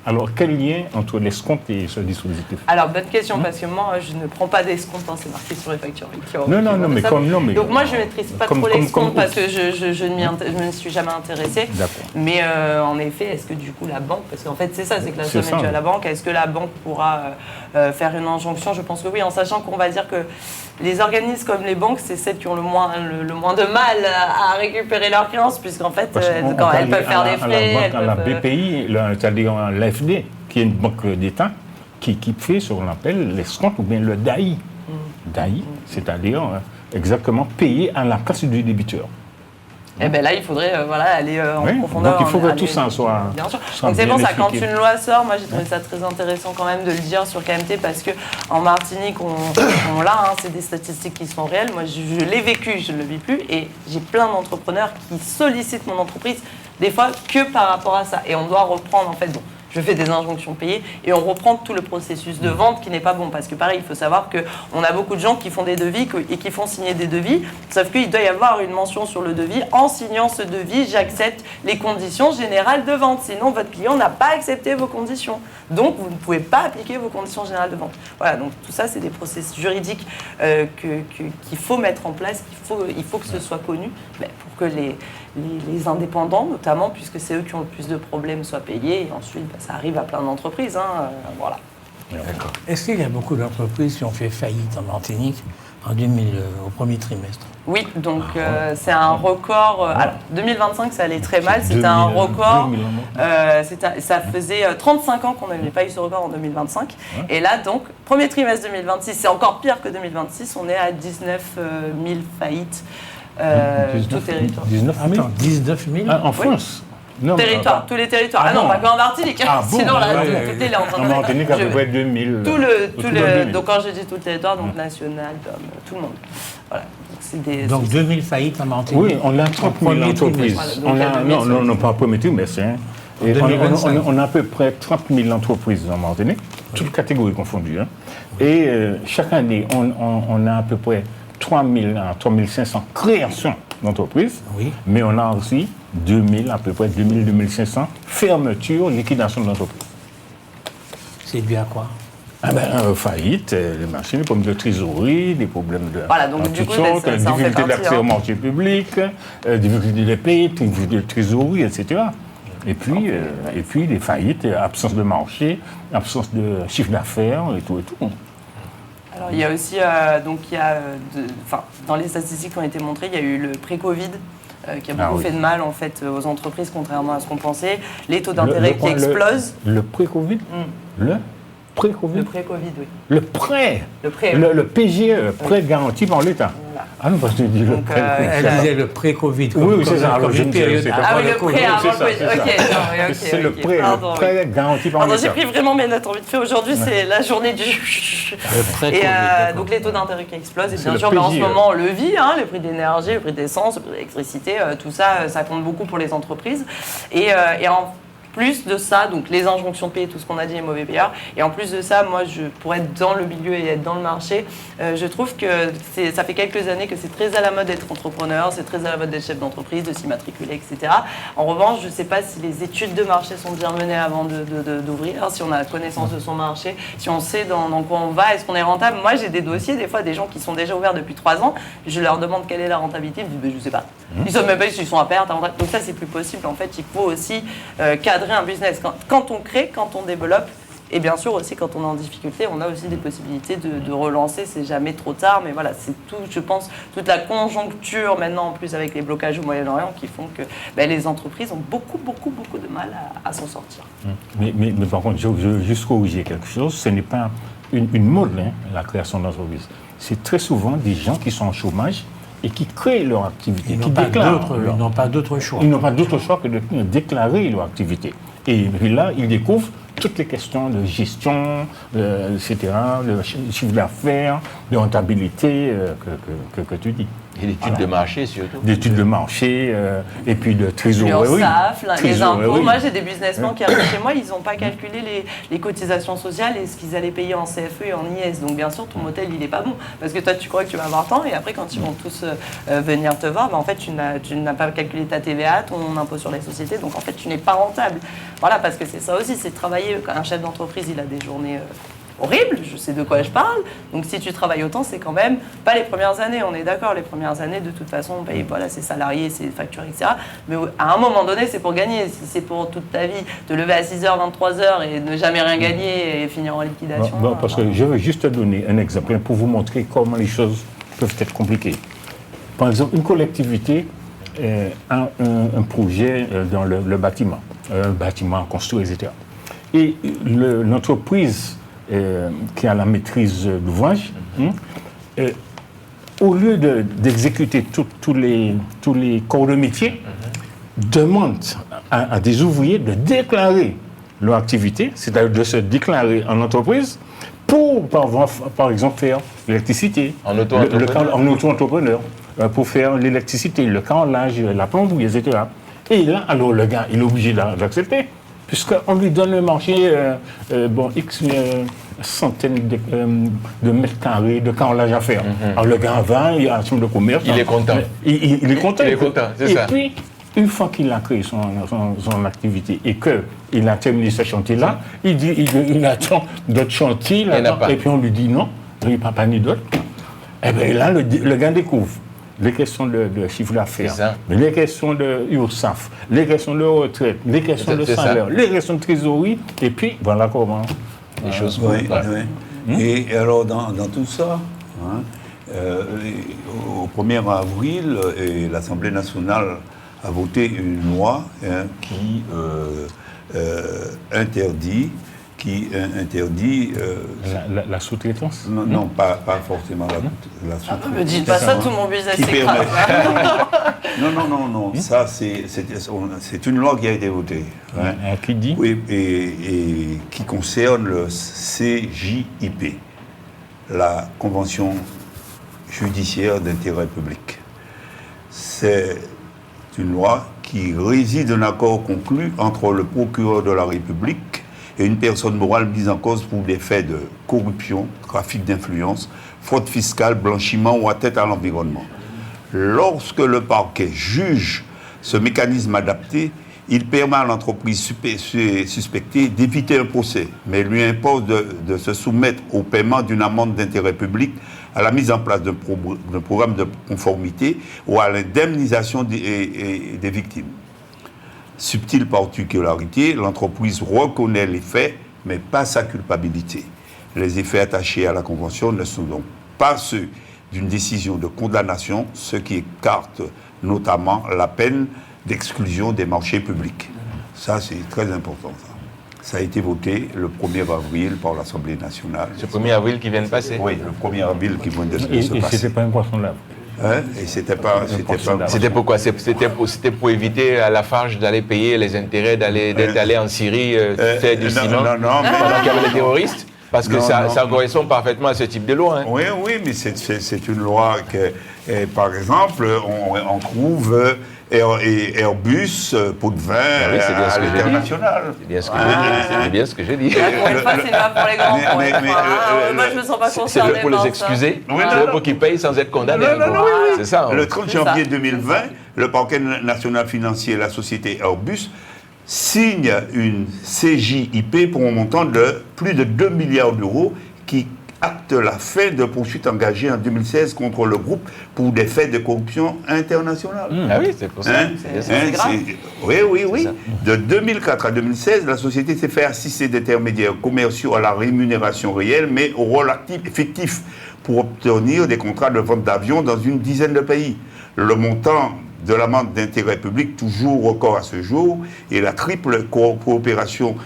Alors, quel lien entre l'escompte et ce dispositif? Alors, bonne question, parce que moi, je ne prends pas d'escompte, c'est marqué sur les factures. Donc, moi, je ne maîtrise pas trop l'escompte parce que je ne m'y suis jamais intéressée. Mais en effet, est-ce que du coup, la banque, parce qu'en fait, c'est ça, c'est que la somme est due à la banque, est-ce que la banque pourra faire une injonction? Je pense que oui, en sachant qu'on va dire que les organismes comme les banques, c'est celles qui ont le moins de mal à récupérer leurs créances, puisqu'en fait, quand elles peuvent faire des frais. La BPI, c'est-à-dire l'AFD, qui est une banque d'État, qui fait ce qu'on appelle l'escompte ou bien le DAI. DAI, c'est-à-dire exactement payer à la place du débiteur. Et bien là, il faudrait aller en profondeur. Donc il faut que tout ça soit. Bien sûr. Donc c'est pour ça, quand une loi sort, moi j'ai trouvé ça très intéressant quand même de le dire sur KMT, parce qu'en Martinique, on l'a, c'est des statistiques qui sont réelles. Moi je l'ai vécu, je ne le vis plus, et j'ai plein d'entrepreneurs qui sollicitent mon entreprise, des fois que par rapport à ça. Et on doit reprendre en fait. Bon, je fais des injonctions payées et on reprend tout le processus de vente qui n'est pas bon. Parce que pareil, il faut savoir qu'on a beaucoup de gens qui font des devis et qui font signer des devis, sauf qu'il doit y avoir une mention sur le devis. En signant ce devis, j'accepte les conditions générales de vente. Sinon, votre client n'a pas accepté vos conditions. Donc, vous ne pouvez pas appliquer vos conditions générales de vente. Voilà, donc tout ça, c'est des processus juridiques qu'il faut mettre en place, il faut que ce soit connu pour que les indépendants, notamment, puisque c'est eux qui ont le plus de problèmes, soient payés. Et ensuite, ça arrive à plein d'entreprises. Voilà. Est-ce qu'il y a beaucoup d'entreprises qui ont fait faillite en Martinique au premier trimestre? Oui, donc c'est un record. Alors, 2025, ça allait très mal. C'était un record. Ça faisait 35 ans qu'on n'avait pas eu ce record en 2025. Et là, donc, premier trimestre 2026, c'est encore pire que 2026. On est à 19 000 faillites. Tout territoire. 19 000 en France? Non, tous les territoires. Non, pas qu'en Martinique. Sinon, là, tout est en train de... En Martinique, à peu près 2000. Donc, quand je dis tout le territoire, donc national, tout le monde. Voilà. Donc 2000 faillites en Martinique. Oui, on a 30 000 entreprises. Non, pas premier trimestre. On a à peu près 30 000 entreprises en Martinique, toutes catégories confondues. Et chaque année, on a à peu près 3 500 créations d'entreprises, mais on a aussi 2000, à peu près 2500 fermetures, liquidations d'entreprises. C'est dû à quoi? Faillite, les machines, des problèmes de trésorerie, des problèmes de toutes sortes, difficultés d'accès au marché public, difficultés de payer, difficultés de trésorerie, etc. Et puis des faillites, absence de marché, absence de chiffre d'affaires et tout. Alors il y a aussi, dans les statistiques qui ont été montrées, il y a eu le pré-Covid qui a beaucoup fait de mal en fait aux entreprises, contrairement à ce qu'on pensait. Les taux d'intérêt qui explosent. Le pré-Covid Le pré-Covid? Le pré-Covid, oui. Le prêt? Le PGE, prêt garanti par l'État. Voilà. Ah non, parce que tu dis le prêt. Elle disait le pré-Covid. Oui, c'est ça. Oui, le prêt avant le Covid. C'est le prêt garanti par l'État. J'ai pris vraiment mes notes en vite fait. Aujourd'hui, c'est la journée du... Et donc les taux d'intérêt qui explosent. Et bien sûr, en ce moment, on le vit. Les prix d'énergie, le prix d'essence, le prix d'électricité, tout ça, ça compte beaucoup pour les entreprises. Et en plus de ça, donc les injonctions payées, tout ce qu'on a dit, les mauvais payeurs. Et en plus de ça, moi, pour être dans le milieu et être dans le marché, je trouve que ça fait quelques années que c'est très à la mode d'être entrepreneur, c'est très à la mode d'être chef d'entreprise, de s'y matriculer, etc. En revanche, je ne sais pas si les études de marché sont bien menées avant d'ouvrir, si on a connaissance de son marché, si on sait dans quoi on va, est-ce qu'on est rentable. Moi, j'ai des dossiers, des fois, des gens qui sont déjà ouverts depuis 3 ans, je leur demande quelle est la rentabilité, ils me disent, je ne sais pas. Ils ne savent même pas s'ils sont à perte. Donc ça, c'est plus possible. En fait, il faut aussi cadrer un business. Quand on crée, quand on développe, et bien sûr aussi quand on est en difficulté, on a aussi des possibilités de relancer, c'est jamais trop tard, mais voilà, c'est tout, je pense, toute la conjoncture maintenant, en plus avec les blocages au Moyen-Orient, qui font que les entreprises ont beaucoup de mal à s'en sortir. Mais par contre, je veux juste corriger quelque chose, ce n'est pas une mode, la création d'entreprises. C'est très souvent des gens qui sont en chômage et qui créent leur activité, ils n'ont pas d'autre choix. Ils n'ont pas d'autre choix que de déclarer leur activité. Et puis là, ils découvrent toutes les questions de gestion, etc., de chiffre d'affaires, de rentabilité que tu dis. Et l'étude de marché surtout. D'études de marché et puis de trésorerie. L'URSSAF, les impôts. Trésorerie. Moi, j'ai des businessmen qui arrivent chez moi, ils n'ont pas calculé les cotisations sociales et ce qu'ils allaient payer en CFE et en IS. Donc, bien sûr, ton modèle, il n'est pas bon. Parce que toi, tu crois que tu vas avoir tant et après, quand ils vont tous venir te voir, en fait, tu n'as pas calculé ta TVA, ton impôt sur les sociétés. Donc, en fait, tu n'es pas rentable. Voilà, parce que c'est ça aussi, c'est travailler. Quand un chef d'entreprise, il a des journées horrible, je sais de quoi je parle. Donc si tu travailles autant, c'est quand même pas les premières années, on est d'accord. Les premières années, de toute façon, on paye voilà, ses salariés, ses factures, etc. Mais à un moment donné, c'est pour gagner. Si c'est pour toute ta vie, te lever à 6h, 23h et ne jamais rien gagner et finir en liquidation. Parce que je veux juste te donner un exemple pour vous montrer comment les choses peuvent être compliquées. Par exemple, une collectivité a un projet dans le bâtiment, un bâtiment à construire, etc. Et l'entreprise qui a la maîtrise d'ouvrage, au lieu d'exécuter tous les corps de métier, demande à des ouvriers de déclarer leur activité, c'est-à-dire de se déclarer en entreprise pour, par exemple, faire l'électricité, en auto-entrepreneur, pour faire l'électricité, le carrelage, la plomberie, etc. Et là, alors le gars, il est obligé d'accepter. Puisqu'on lui donne le marché, X centaines de mètres carrés de carrelage à faire. Alors le gars va, il a un chambre de commerce. Il est content. Il est content. Il est content, c'est ça. Et puis, une fois qu'il a créé son activité et qu'il a terminé ce chantier-là, il attend d'autres chantiers. Et puis on lui dit non, il n'y a pas ni d'autres. Et bien là, le gars découvre les questions de chiffre d'affaires, les questions de URSSAF, les questions de retraite, les questions de salaire, les questions de trésorerie, et puis voilà comment les choses vont. Et alors, dans tout ça, au 1er avril, l'Assemblée nationale a voté une loi qui interdit la sous-traitance. Non, pas forcément la sous-traitance. Ne me dites pas ça, tout mon business est grave. Non. Ça, c'est une loi qui a été votée. Qui dit? Oui, et qui concerne le CJIP, la Convention judiciaire d'intérêt public. C'est une loi qui réside d'un accord conclu entre le procureur de la République et une personne morale mise en cause pour des faits de corruption, trafic d'influence, fraude fiscale, blanchiment ou atteinte à l'environnement. Lorsque le parquet juge ce mécanisme adapté, il permet à l'entreprise suspectée d'éviter un procès, mais lui impose de se soumettre au paiement d'une amende d'intérêt public, à la mise en place d'un programme de conformité ou à l'indemnisation des victimes. Subtile particularité, l'entreprise reconnaît les faits, mais pas sa culpabilité. Les effets attachés à la Convention ne sont donc pas ceux d'une décision de condamnation, ce qui écarte notamment la peine d'exclusion des marchés publics. Ça, c'est très important. Ça a été voté le 1er avril par l'Assemblée nationale. Ce 1er avril qui vient de passer? Oui, le 1er avril qui vient de se passer. Et c'était pas un poisson lave. Et c'était pas. C'était pourquoi? C'était pour éviter à Lafarge d'aller payer les intérêts, d'être allé en Syrie faire du ciment pendant qu'il y avait les terroristes? Parce que ça correspond parfaitement à ce type de loi. Hein. Oui, mais c'est une loi que, par exemple, on trouve Airbus, pot de vin à l'international. C'est bien ce que j'ai dit. Pour une fois, c'est pas pour les grands points. Moi, je me sens pas concerné. C'est pour les excuser, c'est pour qu'ils payent sans être condamnés. C'est ça. Le 30 janvier 2020, le parquet national financier et la société Airbus signe une CJIP pour un montant de plus de 2 milliards d'euros qui acte la fin de poursuites engagées en 2016 contre le groupe pour des faits de corruption internationale. Ah oui, c'est pour ça. C'est grave. Oui. De 2004 à 2016, la société s'est fait assister d'intermédiaires commerciaux à la rémunération réelle, mais au rôle fictif pour obtenir des contrats de vente d'avions dans une dizaine de pays. Le montant de l'amende d'intérêt public, toujours record à ce jour, et la triple coopération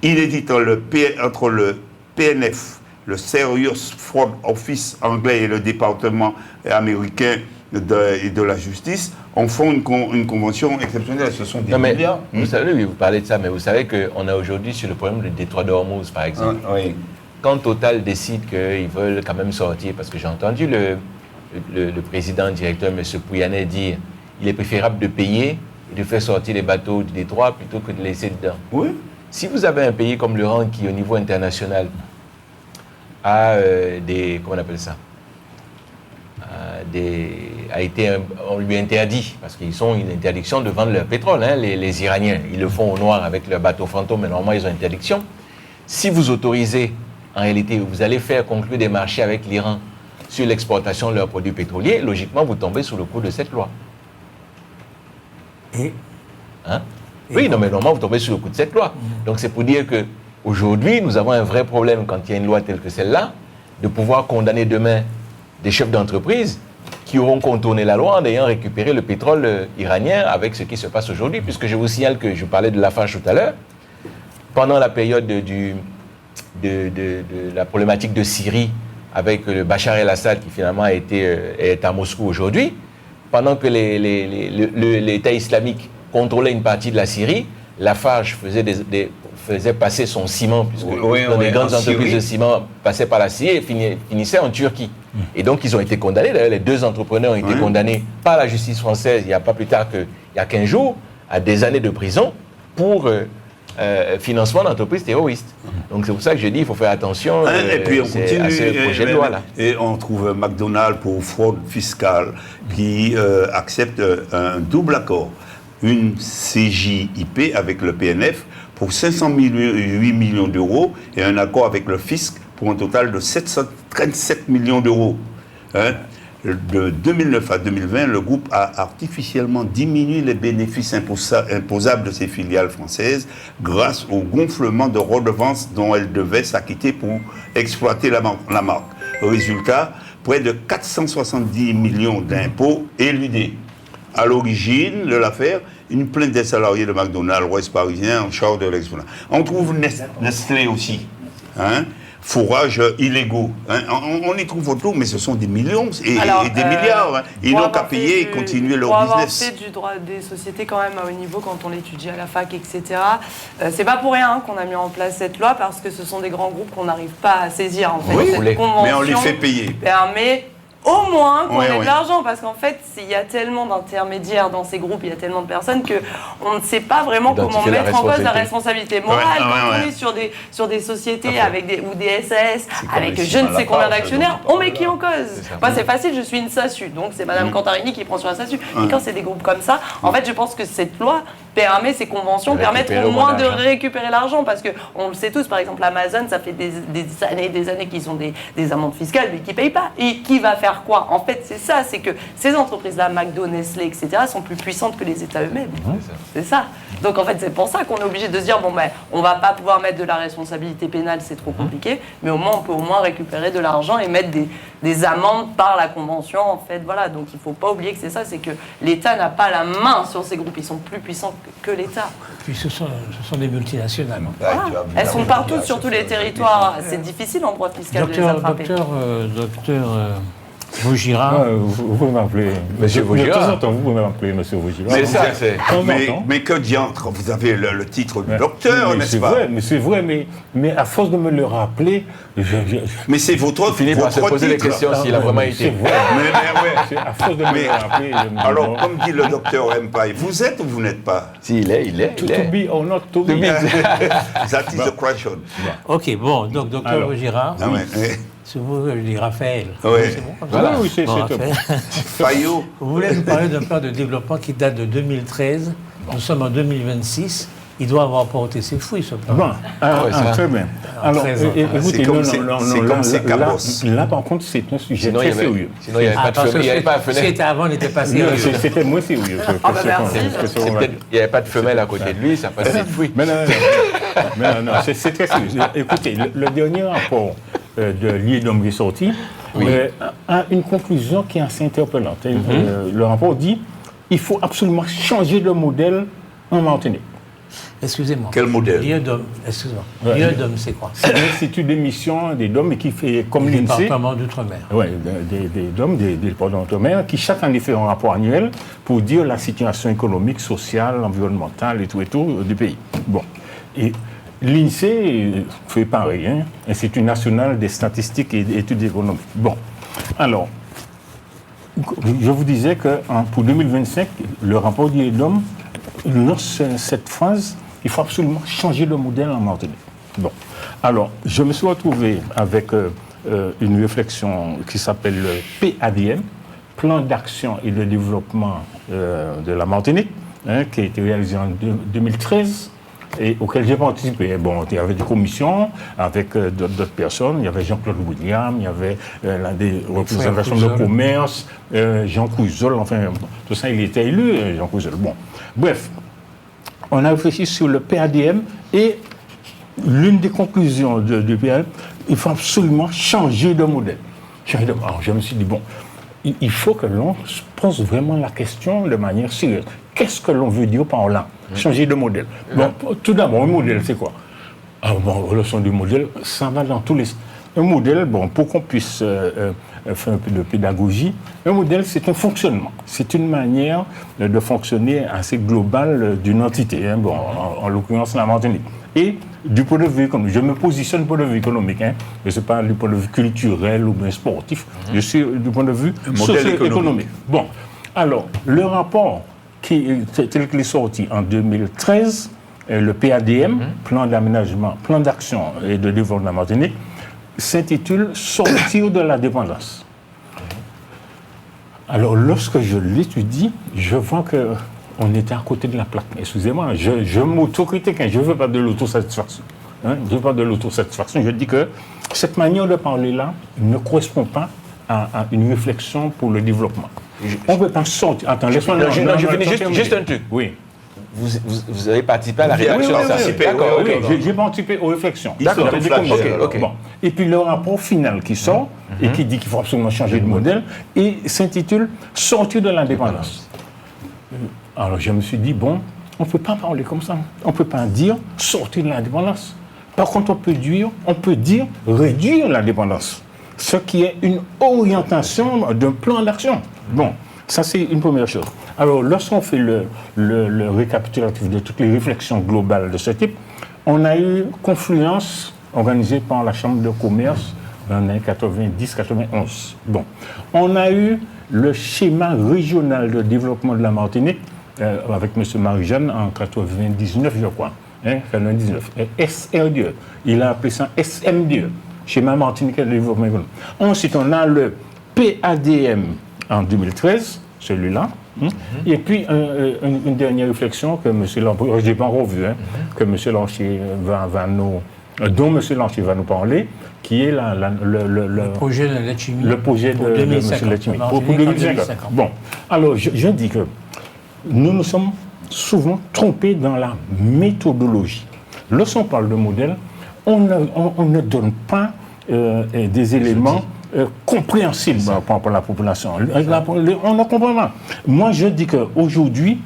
inédite entre le PNF, le Serious Fraud Office anglais et le département américain de la justice, en font une convention exceptionnelle. Ce sont des milliards. Vous savez, vous parlez de ça, mais vous savez qu'on a aujourd'hui sur le problème du détroit d'Ormuz, par exemple. Oui. Quand Total décide qu'ils veulent quand même sortir, parce que j'ai entendu le président directeur, M. Pouyanné, dire il est préférable de payer et de faire sortir les bateaux du détroit plutôt que de laisser dedans. Oui. Si vous avez un pays comme l'Iran qui, au niveau international, a comment on appelle ça, on lui interdit, parce qu'ils ont une interdiction de vendre leur pétrole, hein, les Iraniens. Ils le font au noir avec leurs bateaux fantômes, mais normalement ils ont interdiction. Si vous autorisez, en réalité, vous allez faire conclure des marchés avec l'Iran sur l'exportation de leurs produits pétroliers, logiquement vous tombez sous le coup de cette loi. Oui, non, mais normalement vous tombez sous le coup de cette loi. Donc c'est pour dire qu'aujourd'hui, nous avons un vrai problème quand il y a une loi telle que celle-là, de pouvoir condamner demain des chefs d'entreprise qui auront contourné la loi en ayant récupéré le pétrole iranien avec ce qui se passe aujourd'hui. Puisque je vous signale que je parlais de Lafarge tout à l'heure, pendant la période de la problématique de Syrie avec le Bachar el-Assad qui finalement est à Moscou aujourd'hui, pendant que l'État islamique contrôlait une partie de la Syrie, Lafarge faisait passer son ciment, puisque les grandes entreprises de ciment passaient par la Syrie et finissaient en Turquie. Et donc, ils ont été condamnés. D'ailleurs, les deux entrepreneurs ont été condamnés par la justice française, il n'y a pas plus tard qu'il y a 15 jours, à des années de prison pour financement d'entreprises terroristes. Donc, c'est pour ça que je dis qu'il faut faire attention et puis on continue, à ce projet de loi-là. Et on trouve McDonald's pour fraude fiscale qui accepte un double accord. Une CJIP avec le PNF pour 508 millions d'euros et un accord avec le fisc pour un total de 737 millions d'euros. De 2009 à 2020, le groupe a artificiellement diminué les bénéfices imposables de ses filiales françaises grâce au gonflement de redevances dont elles devaient s'acquitter pour exploiter la marque. Résultat, près de 470 millions d'impôts éludés. À l'origine de l'affaire, une plainte des salariés de McDonald's, Ouest parisien, en charge de l'exploitation. On trouve Nestlé aussi. Fourrages illégaux. On y trouve autour, mais ce sont des millions et des milliards. Ils n'ont qu'à payer et continuer leur business. Pour avoir fait du droit des sociétés quand même à haut niveau, quand on l'étudie à la fac, etc., c'est pas pour rien qu'on a mis en place cette loi, parce que ce sont des grands groupes qu'on n'arrive pas à saisir. En fait. Oui, cette convention mais on les fait payer. Permet au moins qu'on ait de l'argent, parce qu'en fait, il y a tellement d'intermédiaires dans ces groupes, il y a tellement de personnes qu'on ne sait pas vraiment comment mettre en cause la responsabilité morale. Quand on est sur des sociétés avec ou des SAS, avec je ne sais combien d'actionnaires, on met qui en cause? Moi, c'est facile, je suis une SASU, donc c'est Madame Cantarini qui prend sur la SASU. Et quand c'est des groupes comme ça, en fait, je pense que cette loi permet, ces conventions permettent au moins de récupérer l'argent, parce qu'on le sait tous, par exemple, Amazon, ça fait des années qu'ils ont des amendes fiscales, mais qui ne payent pas. Et qui va faire quoi? En fait, c'est ça, c'est que ces entreprises-là, McDo, Nestlé, etc., sont plus puissantes que les États eux-mêmes. C'est ça. Donc, en fait, c'est pour ça qu'on est obligé de se dire, bon, ben, on ne va pas pouvoir mettre de la responsabilité pénale, c'est trop compliqué, mais au moins, on peut au moins récupérer de l'argent et mettre des amendes par la Convention, en fait, voilà. Donc, il ne faut pas oublier que c'est ça, c'est que l'État n'a pas la main sur ces groupes, ils sont plus puissants que l'État. Puis ce sont des multinationales. Voilà. Elles sont partout, sur tous les territoires. C'est difficile en droit fiscal de les attraper. Docteur Vaugirard. Vous pouvez m'appeler Monsieur Vaugirard. De temps en temps, vous pouvez m'appeler Monsieur Vaugirard. Mais, mais que diantre, vous avez le titre de docteur, n'est-ce pas? Mais c'est vrai, mais à force de me le rappeler, mais c'est votre finit par se poser les questions s'il a vraiment été. C'est vrai. Mais à force de me le rappeler. Alors, comme dit le docteur Mpaye, vous êtes ou vous n'êtes pas? Si, il est. To be or not to be. That is the question. Ok, bon, donc docteur Vaugirard. C'est vous, je dis Raphaël. Oui. C'est bon, Voilà, oui, c'est bon, top. Fayot. Vous voulez nous parler d'un plan de développement qui date de 2013. Nous sommes en 2026. Il doit avoir porté ses fruits, ce plan. Bon, très bien. Alors, écoutez, là, par contre, c'est un sujet très sérieux. Sinon, il n'y avait pas de femelle. Ce qui était avant n'était pas sérieux. C'était moins sérieux. Il n'y avait pas de femelle à côté de lui, ça passait de fruits. Mais non, c'est très sérieux. Écoutez, le dernier rapport de l'IEDOM qui est sorti a une conclusion qui est assez interpellante. Le rapport dit qu'il faut absolument changer de modèle en Martinique. Excusez-moi. Quel modèle? L'IEDOM, excusez-moi. L'IEDOM, c'est quoi? C'est l'Institut d'émission des DOM qui fait comme l'INSEE. Département d'outre-mer. Oui, des DOM, des départements d'outre-mer, qui chaque année fait un rapport annuel pour dire la situation économique, sociale, environnementale et tout du pays. Bon. Et l'INSEE fait pareil, Institut national des statistiques et études économiques. Bon. Alors, Je vous disais que pour 2025, le rapport d'IEDOM lance cette phrase, il faut absolument changer de modèle en Martinique. Bon, alors, je me suis retrouvé avec une réflexion qui s'appelle le PADM, Plan d'action et de développement de la Martinique, qui a été réalisé en 2013 et auquel j'ai participé. Bon, il y avait des commissions avec d'autres personnes, il y avait Jean-Claude William, il y avait des représentations de commerce, Jean Couzol, enfin, tout ça, il était élu, Jean Couzol. Bon, bref, on a réfléchi sur le PADM et l'une des conclusions du PADM, il faut absolument changer de modèle. Alors, je me suis dit, bon, il faut que l'on se pose vraiment la question de manière sérieuse. Qu'est-ce que l'on veut dire par là? Changer de modèle. Bon, tout d'abord, un modèle, c'est quoi? Leçon du modèle, ça va dans tous les... Un modèle, bon, pour qu'on puisse faire un peu de pédagogie, un modèle, c'est un fonctionnement. C'est une manière de fonctionner assez globale d'une entité, hein, bon, en l'occurrence la Martinique. Et du point de vue économique, je me positionne du point de vue économique, hein, mais ce n'est pas du point de vue culturel ou bien sportif, je suis du point de vue socio-économique. Bon, alors, le rapport tel qu'il est sorti en 2013, le PADM, Plan d'aménagement, Plan d'action et de développement de la Martinique, s'intitule « Sortir de la dépendance ». Alors, lorsque je l'étudie, je vois qu'on était à côté de la plaque. Excusez-moi, je m'autocritique, hein, je ne veux pas de l'autosatisfaction. Hein, je ne veux pas de l'autosatisfaction. Je dis que cette manière de parler-là ne correspond pas à une réflexion pour le développement. On ne peut pas sortir. Attends, laisse-moi... Non, je finis juste un truc. Oui. Vous avez participé à la réflexion. Oui, j'ai participé aux réflexions. D'accord. Okay. Bon. Et puis le rapport final qui sort et qui dit qu'il faut absolument changer de modèle et s'intitule « Sortir de l'indépendance ». Alors je me suis dit, bon, on ne peut pas parler comme ça. On ne peut pas dire « sortir de l'indépendance ». Par contre, on peut dire « réduire l'indépendance », ce qui est une orientation d'un plan d'action. Bon, ça c'est une première chose. Alors, lorsqu'on fait le récapitulatif de toutes les réflexions globales de ce type, on a eu Confluence organisée par la Chambre de commerce dans les années 90-91. Bon, on a eu le schéma régional de développement de la Martinique avec M. Marie-Jeanne en 99, je crois. 99. SRDE. Il a appelé ça SMDE, Schéma Martinique de développement économique. Ensuite, on a le PADM en 2013, celui-là. Et puis, une dernière réflexion que M. Lanchier, je n'ai pas revu, que M. Lanchier dont M. Lanchier va nous parler, qui est le projet de Letchimy. Le projet de M. Letchimy. Pour 2050. Bon, alors, je dis que nous nous sommes souvent trompés dans la méthodologie. Lorsqu'on parle de modèle, on ne donne pas des éléments compréhensible pour la population. On ne comprend pas. Moi, je dis qu'aujourd'hui,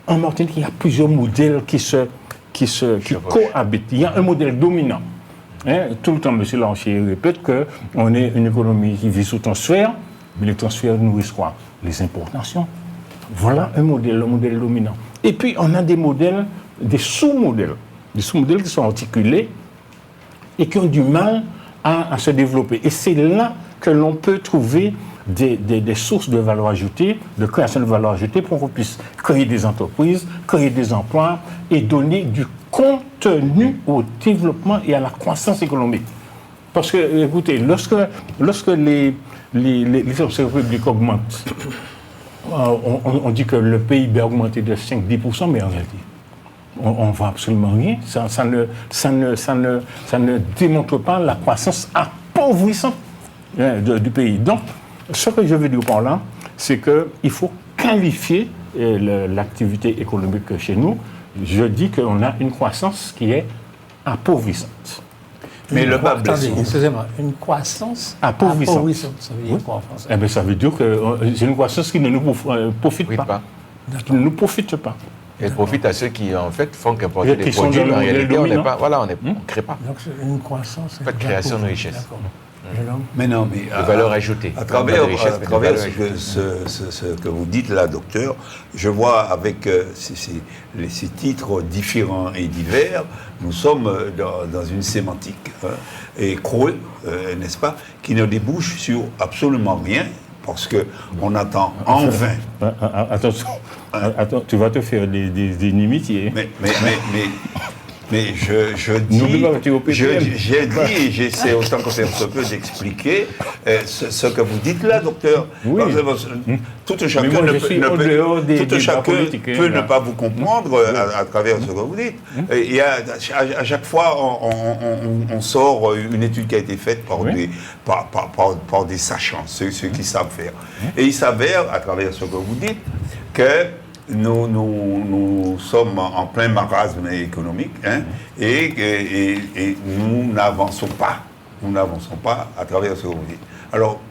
en Martinique, il y a plusieurs modèles qui cohabitent. Il y a un modèle dominant. Hein, tout le temps, M. Lanchier répète qu'on est une économie qui vit sous transfert, mais les transferts nourrissent quoi? Les importations. Voilà un modèle, le modèle dominant. Et puis, on a des modèles, des sous-modèles qui sont articulés et qui ont du mal à se développer. Et c'est là que l'on peut trouver des sources de valeur ajoutée, de création de valeur ajoutée pour qu'on puisse créer des entreprises, créer des emplois et donner du contenu au développement et à la croissance économique. Parce que, écoutez, lorsque les ressources publiques augmentent, on dit que le PIB a augmenté de 5-10%, mais en réalité, on ne voit absolument rien. Ça ne démontre pas la croissance appauvrissante du pays. Donc, ce que je veux dire par là, c'est qu'il faut qualifier l'activité économique chez nous. Je dis qu'on a une croissance qui est appauvrissante. Mais le bas blesse. Excusez-moi, une croissance appauvrissante. Ça veut dire quoi en français? Eh bien, ça veut dire que c'est une croissance qui ne nous profite pas. Qui ne nous profite pas. Elle profite à ceux qui, en fait, font qu'importer des produits. En réalité, on ne crée pas. Donc, une croissance... Pas de création de richesse. Mais non, mais... De valeur ajoutée. À travers ce que vous dites là, docteur, je vois avec ces titres différents et divers, nous sommes dans une sémantique et creux, n'est-ce pas, qui ne débouche sur absolument rien, parce qu'on attend en vain. Attention, attends, tu vas te faire des inimitiés. Mais je N'oublie dis, pas que tu es au PPM. j'ai dit et j'essaie autant que faire se peut d'expliquer ce que vous dites là, docteur. Oui. Tout chacun moi, je suis au dehors des débats politiques, peut là. ne pas vous comprendre à travers ce que vous dites. Et il y a, à chaque fois, on sort une étude qui a été faite par des sachants, ceux qui savent faire. Et il s'avère, à travers ce que vous dites, que nous sommes en plein marasme économique et nous n'avançons pas. Nous n'avançons pas à travers ce que vous dites. Alors,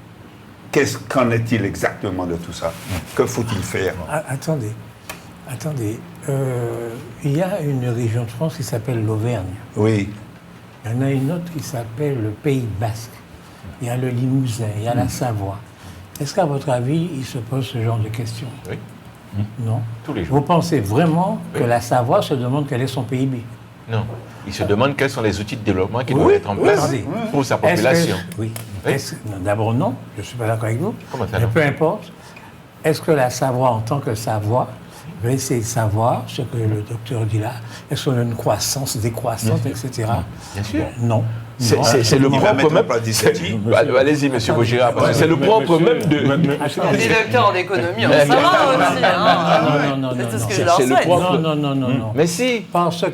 qu'en est-il exactement de tout ça? Que faut-il faire? Attendez. Il y a une région de France qui s'appelle l'Auvergne. Oui. Il y en a une autre qui s'appelle le Pays Basque. Il y a le Limousin, il y a la Savoie. Est-ce qu'à votre avis, il se pose ce genre de questions? Oui. Non. Tous les jours. Vous pensez vraiment que la Savoie se demande quel est son PIB? Non. Il se demande quels sont les outils de développement qui doivent être en place attendez. pour sa Est-ce que- population. Oui. Oui. Non, d'abord, non, je ne suis pas d'accord avec vous. Comment ça, Mais non? peu importe. Est-ce que la Savoie, en tant que Savoie, va essayer de savoir ce que le docteur dit là? Est-ce qu'on a une croissance décroissante, etc. Bien sûr. Non. C'est Non. le Il va propre mettre en même. place des statuts. Allez-y, monsieur Vaugirard, parce que c'est le propre même de. Les docteurs en économie, on va savoir aussi. hein. Non. C'est tout ce que je C'est leur le souhaite. propre- Non. Mais si. Parce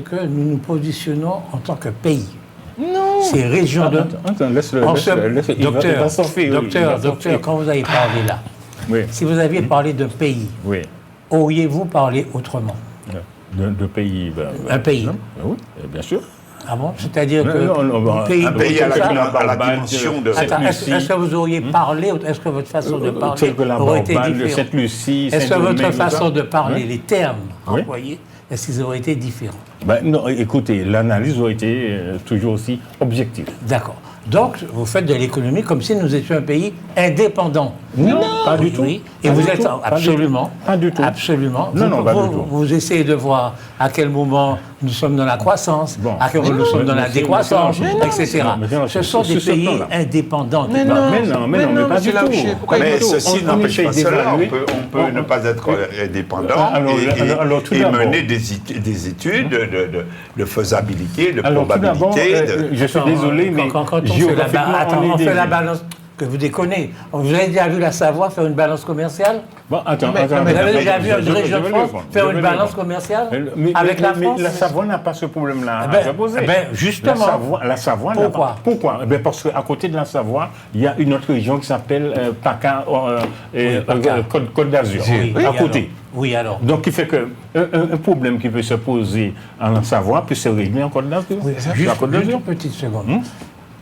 que nous nous positionnons en tant que pays. Non. Ces régions de... Attends, laisse-le. Docteur, quand vous avez parlé là, Oui, si vous aviez parlé d'un pays, oui. auriez-vous parlé autrement? De pays. Un pays. Non, oui, bien sûr. Ah bon? C'est-à-dire Non, que non, un pays, Un pays à la Barbade, dimension de... Attends, est-ce que vous auriez parlé, est-ce que votre façon de parler aurait été différente? Sainte-Lucie, Est-ce que votre Saint-Domingue, façon de parler, Oui. les termes Oui. employés, est-ce qu'ils auraient été différents? Non, écoutez, l'analyse aurait été toujours aussi objective. D'accord. Donc, vous faites de l'économie comme si nous étions un pays indépendant. Non, pas du tout. Oui. Et Pas vous du êtes tout. absolument. Pas du tout. Absolument. Non, pas du tout. Vous essayez de voir à quel moment nous sommes dans la croissance, Bon. à quel moment nous sommes dans la décroissance, etc. Ce sont des ce pays temps-là. indépendants. Mais non, pas du tout. Mais ceci On n'empêche pas essaye cela. d'évaluer. On peut ne pas être indépendant Alors, tout et d'abord. mener des études de faisabilité, de Alors, tout d'abord, probabilité. je suis désolé, mais Quand on fait la, géographiquement, on est fait la des- balance, que vous déconnez. Vous avez déjà vu la Savoie faire une balance commerciale? Bon, attends, Vous avez déjà vu une région de France faire une balance commerciale avec la France? Mais la Savoie n'a pas ce problème-là Eh ben, à se poser. eh ben, justement. La Savoie n'a Pourquoi? pas. Pourquoi? Eh ben, parce qu'à côté de la Savoie, il y a une autre région qui s'appelle PACA, PACA. Côte d'Azur, à côté. Oui, alors. Donc, il fait que un problème qui peut se poser en Savoie peut se régler en Côte d'Azur. C'est à Juste Côte une d'Azur. petite seconde.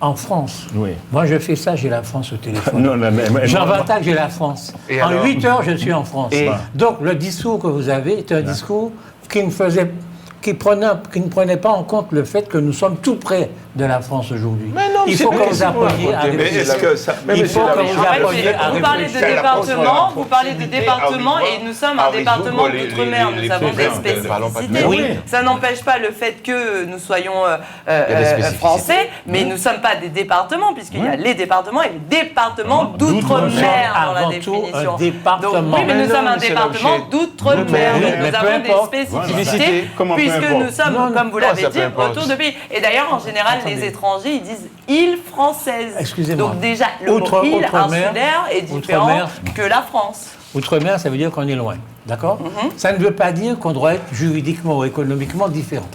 En France, Oui. moi je fais ça, j'ai la France au téléphone. Non, mais Jean Vatac, j'ai la France. Et En alors 8 heures, je suis en France. Et- Donc le discours que vous avez est un discours qui ne prenait pas en compte le fait que nous sommes tout près de la France aujourd'hui. Mais non, Il c'est faut que vrai, vous c'est appreniez pas à la Mais réfléchir. est-ce que ça... Il faut que vous En fait, appreniez à vous parlez de réfléchir. département, vous parlez de département et nous sommes un département d'outre-mer. Nous avons des Parlons pas de spécificités. Oui. Ça n'empêche pas le fait que nous soyons y a des spécificités. français, mais nous ne sommes pas des départements, puisqu'il y a les départements et les départements d'outre-mer dans la Avant tout, définition. un département. Donc, oui, mais Mais nous non, sommes un c'est département l'objet. d'outre-mer. Mais Donc nous peu avons importe. des spécificités, Spécificité, comment peu puisque importe. nous sommes, Non, comme vous non, l'avez ça dit, peu importe. autour de pays. Et d'ailleurs, en général, les étrangers, ils disent île française. Excusez-moi. Donc déjà, le mot Outre- île outre-mer, insulaire est différent outre-mer. que la France. Outre-mer, ça veut dire qu'on est loin. D'accord? Ça ne veut pas dire qu'on doit être juridiquement ou économiquement différent.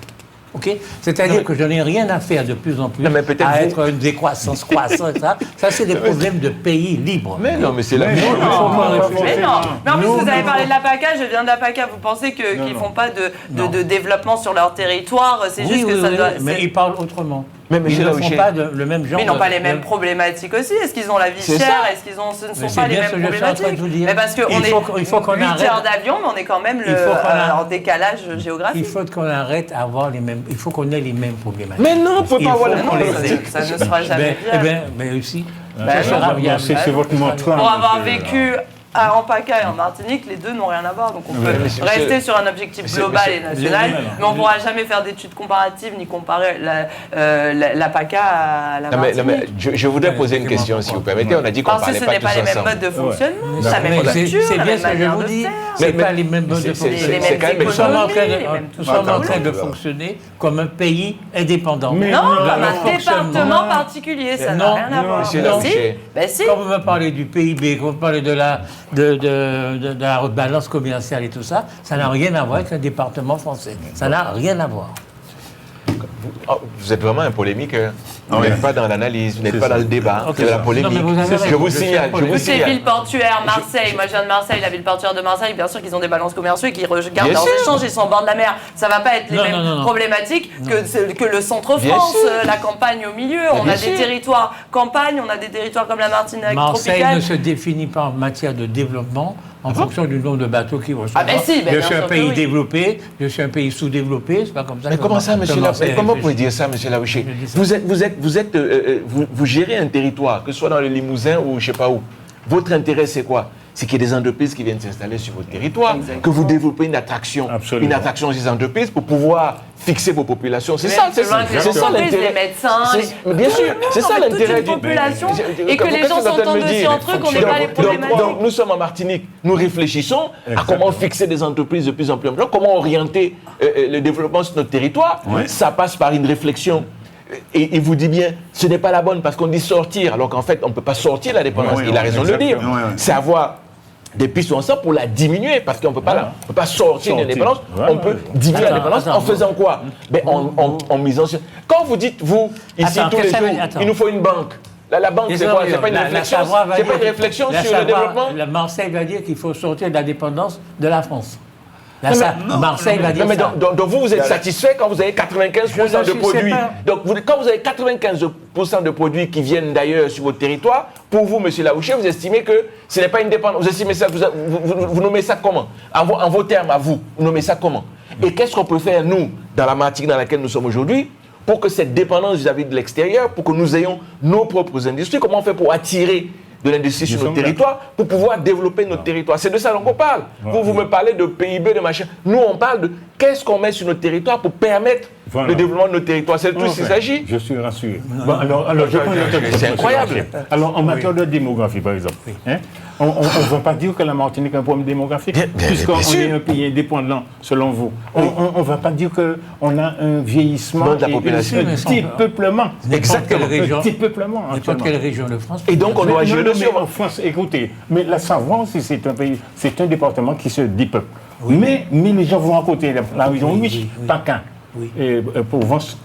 OK? C'est-à-dire que je n'ai rien à faire de plus en plus Non, mais peut-être à vous- être une décroissance croissante. Ça c'est des problèmes de pays libres. Mais non, mais c'est la Mais même non, chose. il faut qu'on Mais réfléchisse. non, mais en plus Nous, vous avez nous- parlé de la PACA, je viens de la PACA, vous pensez qu'ils ne font pas de développement sur leur territoire, c'est Oui, juste que oui, ça oui, doit... mais c'est- ils parlent autrement. Mais ils c'est ne là où font j'ai- pas le même genre. Mais ils n'ont pas les de- mêmes problématiques aussi. Est-ce qu'ils ont la vie C'est chère? ça. Est-ce qu'ils ce ne Mais sont c'est pas les bien mêmes ce que je suis en train de problématiques? vous dire. Mais parce qu'on Il faut qu'on 8 arrête. heures d'avion, mais on est quand même Il faut qu'on en décalage Il géographique. faut qu'on arrête à avoir les mêmes. Il faut qu'on ait les mêmes problématiques. Mais non, on ne peut Il pas faut avoir la qu'on Non, les ait. ça ne sera jamais Eh bien. bien, mais aussi. Ben ça sera non, viable. C'est votre montre. Pour avoir vécu en PACA et en Martinique, les deux n'ont rien à voir. Donc on peut rester sur un objectif global et national, mais on ne pourra jamais faire d'études comparatives ni comparer la PACA à la Martinique. Je voudrais poser une question, si vous permettez. On a dit qu'on Parce que parlait ce pas n'est tous pas les mêmes ensemble. modes de fonctionnement, la Mais même culture, c'est la bien même ce que je manière vous de dis. faire. C'est pas les mêmes modes de c'est fonctionnement. quand même Nous sommes en train les mêmes nous sommes en train de fonctionner comme un pays indépendant. Mais Non, comme un fonctionnement- département particulier, ça n'a Non, rien à voir. Monsieur Si. Labouché. Ben si. Quand vous me parlez du PIB, quand vous parlez de la balance commerciale et tout ça, ça n'a rien à voir avec un département français. Ça n'a rien à voir. Vous êtes vraiment un polémique. Vous n'êtes pas dans l'analyse, vous n'êtes pas dans le débat, Ok. c'est de la Non, polémique. mais vous avez raison, Je vous je suis signale, un je vous Toutes les signale. villes portuaires, Marseille, moi je viens de Marseille, la ville portuaire de Marseille, bien sûr qu'ils ont des balances commerciaux et qu'ils regardent Bien leurs sûr. échanges, ils sont au bord de la mer. Ça va pas être les Non, mêmes non. problématiques que le Bien centre-France, sûr. la campagne au milieu. On bien a des sûr. territoires campagne, on a des territoires comme la Martinique Marseille tropicale. ne se définit pas en matière de développement en fonction du nombre de bateaux qui vont Ah ben si, ben je bien suis un sûr que pays oui. développé, je suis un pays sous-développé, c'est pas comme ça. Mais que comment ça, monsieur Marseille Labouché? Comment vous réfléchit. pouvez dire ça, monsieur Labouché? Je dis ça. Vous gérez un territoire, que ce soit dans le Limousin ou je sais pas où. Votre intérêt, c'est quoi? C'est qu'il y ait des entreprises qui viennent s'installer sur votre territoire, Exactement. que vous développez une attraction de ces entreprises pour pouvoir fixer vos populations. C'est Mais ça, plus loin que les entreprises, les médecins, Mais bien sûr, c'est ça l'intérêt d'une population et que Comme les qu'est-ce gens que vous êtes en train s'entendent de me aussi dire? entre eux, qu'on n'ait pas les problématiques. Donc, nous sommes en Martinique, nous réfléchissons à Exactement. comment fixer des entreprises de plus en plus importantes, comment orienter le développement sur notre territoire. Ouais. Ça passe par une réflexion. Et il vous dit bien, ce n'est pas la bonne parce qu'on dit sortir, alors qu'en fait, on ne peut pas sortir la dépendance. Oui, Il a raison de le dire. exactement. Ouais. C'est avoir des pistes ensemble pour la diminuer, parce qu'on ne peut pas, on peut pas sortir Sortir. l'indépendance, Voilà. on peut diminuer Attends, l'indépendance en attends. faisant quoi? Ben, en misant sur... Quand vous dites, vous, ici, Attends, tous les qu'est-ce que ça jours, veut dire? Attends. il nous faut une banque. La banque, c'est quoi? C'est pas une réflexion, c'est pas une réflexion sur le développement? La Marseille va dire qu'il faut sortir de la dépendance de la France. Marseille va Non, dire mais ça. donc vous êtes satisfait quand vous avez 95% de Je produits. sais pas. Donc quand vous avez 95% de produits qui viennent d'ailleurs sur votre territoire, pour vous, monsieur Labouché, vous estimez que ce n'est pas une dépendance. Vous estimez ça, vous nommez ça comment? En vos termes, à vous nommez ça comment? Et qu'est-ce qu'on peut faire, nous, dans la Martinique dans laquelle nous sommes aujourd'hui, pour que cette dépendance vis-à-vis de l'extérieur, pour que nous ayons nos propres industries, comment on fait pour attirer de l'industrie sur notre territoire pour pouvoir développer notre territoire. C'est de ça dont on parle. Vous me parlez de PIB, de machin. Nous, on parle de qu'est-ce qu'on met sur notre territoire pour permettre le développement de notre territoire. C'est de tout ce qu'il s'agit. Je suis rassuré. Bon, alors je prends C'est incroyable. Alors, en matière de démographie, par exemple, hein, on ne va pas dire que la Martinique a un problème démographique, puisqu'on est un pays indépendant, selon vous. On ne va pas dire qu'on a un vieillissement de la population. et un petit peuplement. Exactement. Un petit peuplement. N'importe quelle région de France. Et donc, on doit jouer Non, dessus. mais en France, écoutez, mais la Savoie aussi, c'est un pays, c'est un département qui se dépeuple. Mais les gens vont à côté, la région riche, PACA, Oui. Provence,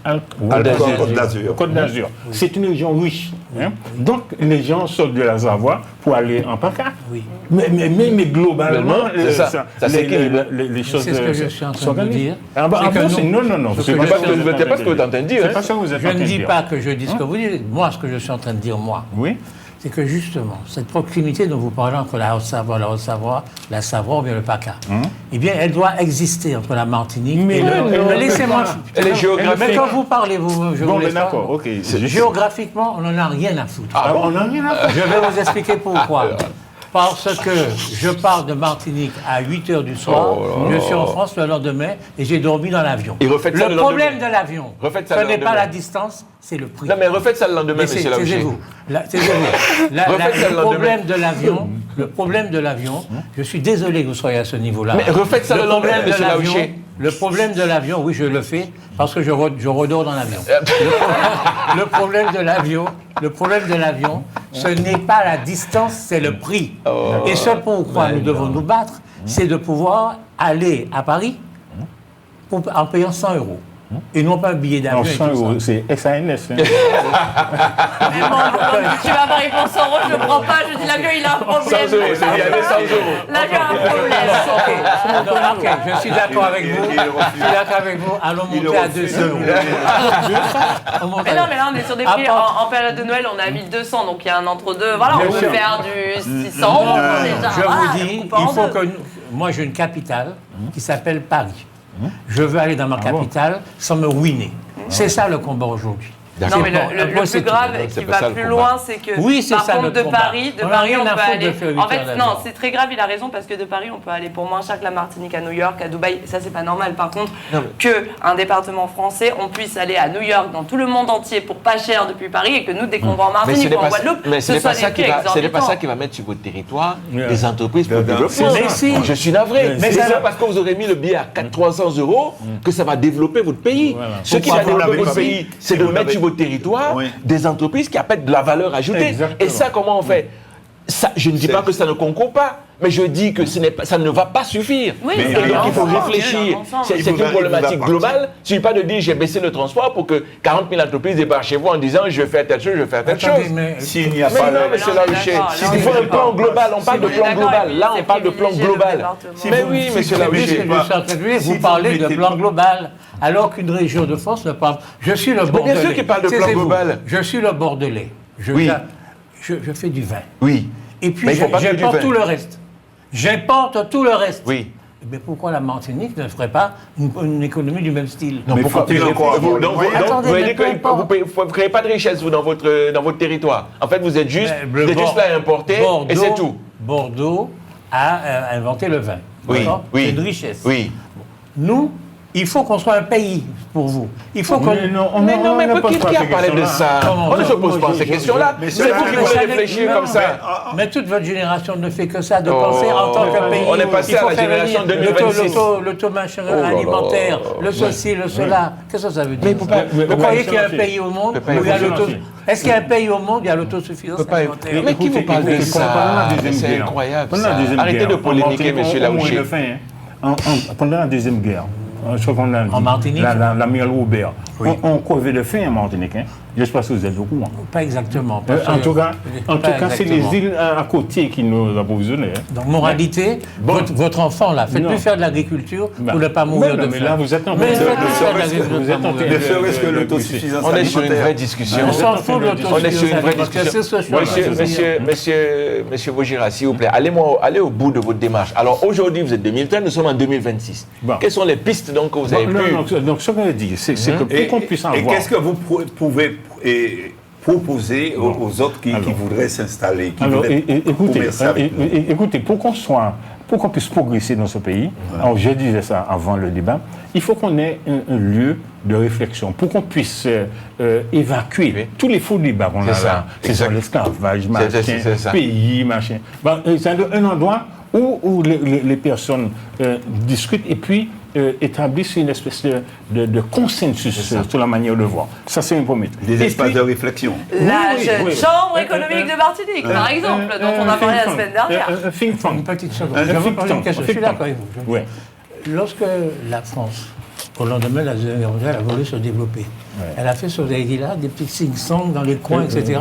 Côte d'Azur. Côte d'Azur. C'est une région riche. Hein. Donc, les gens sortent de la Savoie pour aller en PACA. Oui. Mais globalement, C'est ça. Ça s'équilibre. les choses C'est ce que je suis en train de s'organisent. dire. Ah bah, C'est que c'est- non, ce c'est que pas je ça suis que en vous train êtes C'est pas ce que vous êtes en train de dire. C'est pas ça que vous êtes Je en train ne de dis dire. pas que je dis ce que vous dites. Moi, ce que je suis en train de dire, moi, Oui. c'est que justement, cette proximité dont vous parlez entre la Haute-Savoie, la Savoie ou bien le PACA, eh bien, elle doit exister entre la Martinique Mais et le... non, Mais laissez-moi... Elle est géographique. Mais quand vous parlez, je Bon, vous mais laisse pas. d'accord, ok. Géographiquement, on n'en a rien à foutre. Ah, on n'a rien à faire. Je vais vous expliquer pourquoi. Parce que je pars de Martinique à 8 h du soir, je suis en France le lendemain et j'ai dormi dans l'avion. Et refaites ça le Le problème lendemain. de l'avion, Refaites ça ce le n'est pas lendemain. la distance, c'est le prix. Non, mais refaites ça le lendemain, Mais monsieur Labouché. taisez-vous. Taisez-vous. Refaites ça le Le problème de l'avion, je suis désolé que vous soyez à ce niveau-là. Mais refaites ça le lendemain, problème de monsieur l'avion- Labouché. Le problème de l'avion, oui, je le fais parce que je redors dans l'avion. Le problème de l'avion, ce n'est pas la distance, c'est le prix. Et ce pourquoi nous devons nous battre, c'est de pouvoir aller à Paris en payant 100 €. Et non pas un billet d'avion. Non, et 100 tout ça. euros, c'est SANS. hein. Mais bon, quand tu vas Paris pour 100 €, je ne prends pas, je dis l'avion il a un 100 problème. euros, c'est bien, allez, 100 euros. L'avion a un problème. Ok, je suis d'accord avec vous. Je suis d'accord avec vous. Allons monter à 200 €. On monte à- Mais non, mais là on est sur des prix, en période de Noël on est à 1200, donc il y a un entre-deux. Voilà, on Bien peut sûr. faire du 600 € déjà. Je voilà, vous dis, coupe en il faut deux. que moi j'ai une capitale qui s'appelle Paris. Je veux aller dans ma capitale sans me ruiner. C'est ça le combat aujourd'hui. Non, mais le plus grave et qui va plus loin, c'est que par contre de Paris, on peut aller. En fait, non, c'est très grave, il a raison, parce que de Paris, on peut aller pour moins cher que la Martinique à New York, à Dubaï. Ça, c'est pas normal. Par contre, qu'un département français, on puisse aller à New York, dans tout le monde entier, pour pas cher depuis Paris, et que nous, dès qu'on va en Martinique ou en Guadeloupe, ce soit des prix exorbitants. Ce n'est pas ça qui va mettre sur votre territoire des entreprises pour le développement. Mais je suis navré. Mais c'est ça, pas parce que vous aurez mis le billet à 300 € que ça va développer votre pays. Voilà. Ce qui va développer votre pays, c'est de mettre sur votre territoire des entreprises qui apportent de la valeur ajoutée. Exactement. Et ça, comment on fait ça, je ne dis pas que ça ne concourt pas, mais je dis que ça ne va pas suffire. Oui, et donc il faut réfléchir. C'est une problématique globale. Il ne suffit pas de dire j'ai baissé le transport pour que 40 000 entreprises débarquent chez vous en disant je vais faire telle chose, je vais faire telle chose. S'il n'y a Mais pas non, monsieur Laouché, il faut un plan global. On parle de plan global. Là, on parle de plan global. Mais oui, monsieur Laouché. Vous parlez de plan global, alors qu'une région de France ne parle. Je suis le Bordelais. Bien sûr qu'il parle de plan global. Je suis le Bordelais. Je fais du vin. Oui. Et puis j'importe tout le reste. J'importe tout le reste. Oui. Mais pourquoi la Martinique ne ferait pas une économie du même style? Non, pourquoi vous Attendez, ne créez pas de richesse vous, dans votre territoire. En fait, vous êtes juste là à importer et c'est tout. Bordeaux a inventé le vin. Oui. C'est une richesse. Oui. Nous, il faut qu'on soit un pays pour vous. Il faut qu'on... Mais qui a parlé de ça? On ne se pose pas ces questions-là. C'est vous qui voulez réfléchir comme ça. Mais toute votre génération ne fait que ça, de penser en tant que pays. On est passé à la génération 2026. Le taux alimentaire, le ceci, le cela. Qu'est-ce que ça veut dire? Vous croyez qu'il y a un pays au monde où il y a l'autasuffisance? Est-ce qu'il y a un pays au monde où il y a l'autosuffisance alimentaire? Mais qui vous parle de ça? C'est incroyable. Arrêtez de polémiquer, monsieur Laouché. Pendant la Deuxième Guerre, en Martinique, l'amiral Robert, on crevait de faim en Martinique. Je ne sais pas si vous êtes au courant. Pas exactement. En tout cas, c'est les îles à côté qui nous approvisionnaient. Donc, moralité, votre enfant, là, faites-lui faire de l'agriculture pour ne pas mourir de faim. Mais là, vous êtes en train Ne serait-ce que l'autosuffisance alimentaire. On est sur une vraie discussion. On s'en fout de On est sur une vraie discussion. Monsieur Vaugira, s'il vous plaît, allez au bout de votre démarche. Alors aujourd'hui, vous êtes 2013, nous sommes en 2026. Quelles sont les pistes donc que vous avez pu... Donc, ce que je dis, c'est que pour qu'on puisse en voir... Et qu'est-ce que vous pouvez proposer aux autres qui voudraient s'installer, qui voudraient commercer avec nous? Écoutez, pour qu'on puisse progresser dans ce pays, alors je disais ça avant le débat, il faut qu'on ait un lieu de réflexion, pour qu'on puisse évacuer tous les faux débats qu'on a là. C'est ça, l'esclavage, machin, pays, machin. C'est un endroit où les personnes discutent et puis établissent une espèce de consensus sur la manière de voir. Ça, c'est un premier. Des espaces de réflexion. La chambre économique de Martinique, par exemple, dont on a parlé la semaine dernière. Un think tank. Une petite seconde. Je vais poser une question. Je suis d'accord avec vous. Lorsque la France, au lendemain de la Deuxième Guerre mondiale, a voulu se développer, elle a fait ce que vous avez dit là, des petits sing-songs dans les coins, etc.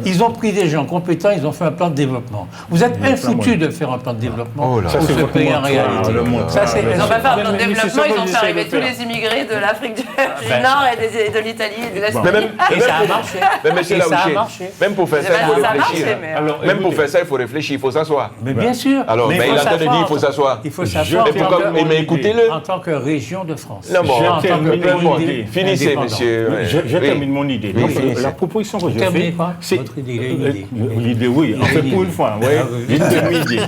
Ils ont pris des gens compétents, ils ont fait un plan de développement. Vous êtes infoutus de faire un plan de développement pour ce pays en réalité. Ils n'ont pas fait un plan de développement, ils ont fait arriver tous les immigrés de l'Afrique du Nord et de l'Italie et de l'Espagne. Et ça a marché. Mais monsieur Laouché, même pour faire ça, il faut réfléchir. Même pour faire ça, il faut réfléchir, il faut s'asseoir. Mais bien sûr. Alors, il a entendu dire il faut s'asseoir. Il faut s'asseoir. Mais écoutez-le. En tant que région de France. Non, bon, finissez, monsieur. Je termine mon idée. Donc, la proposition que je fais, c'est... Votre idée, l'idée, oui. En fait, pour une fois, j'ai une demi-idée.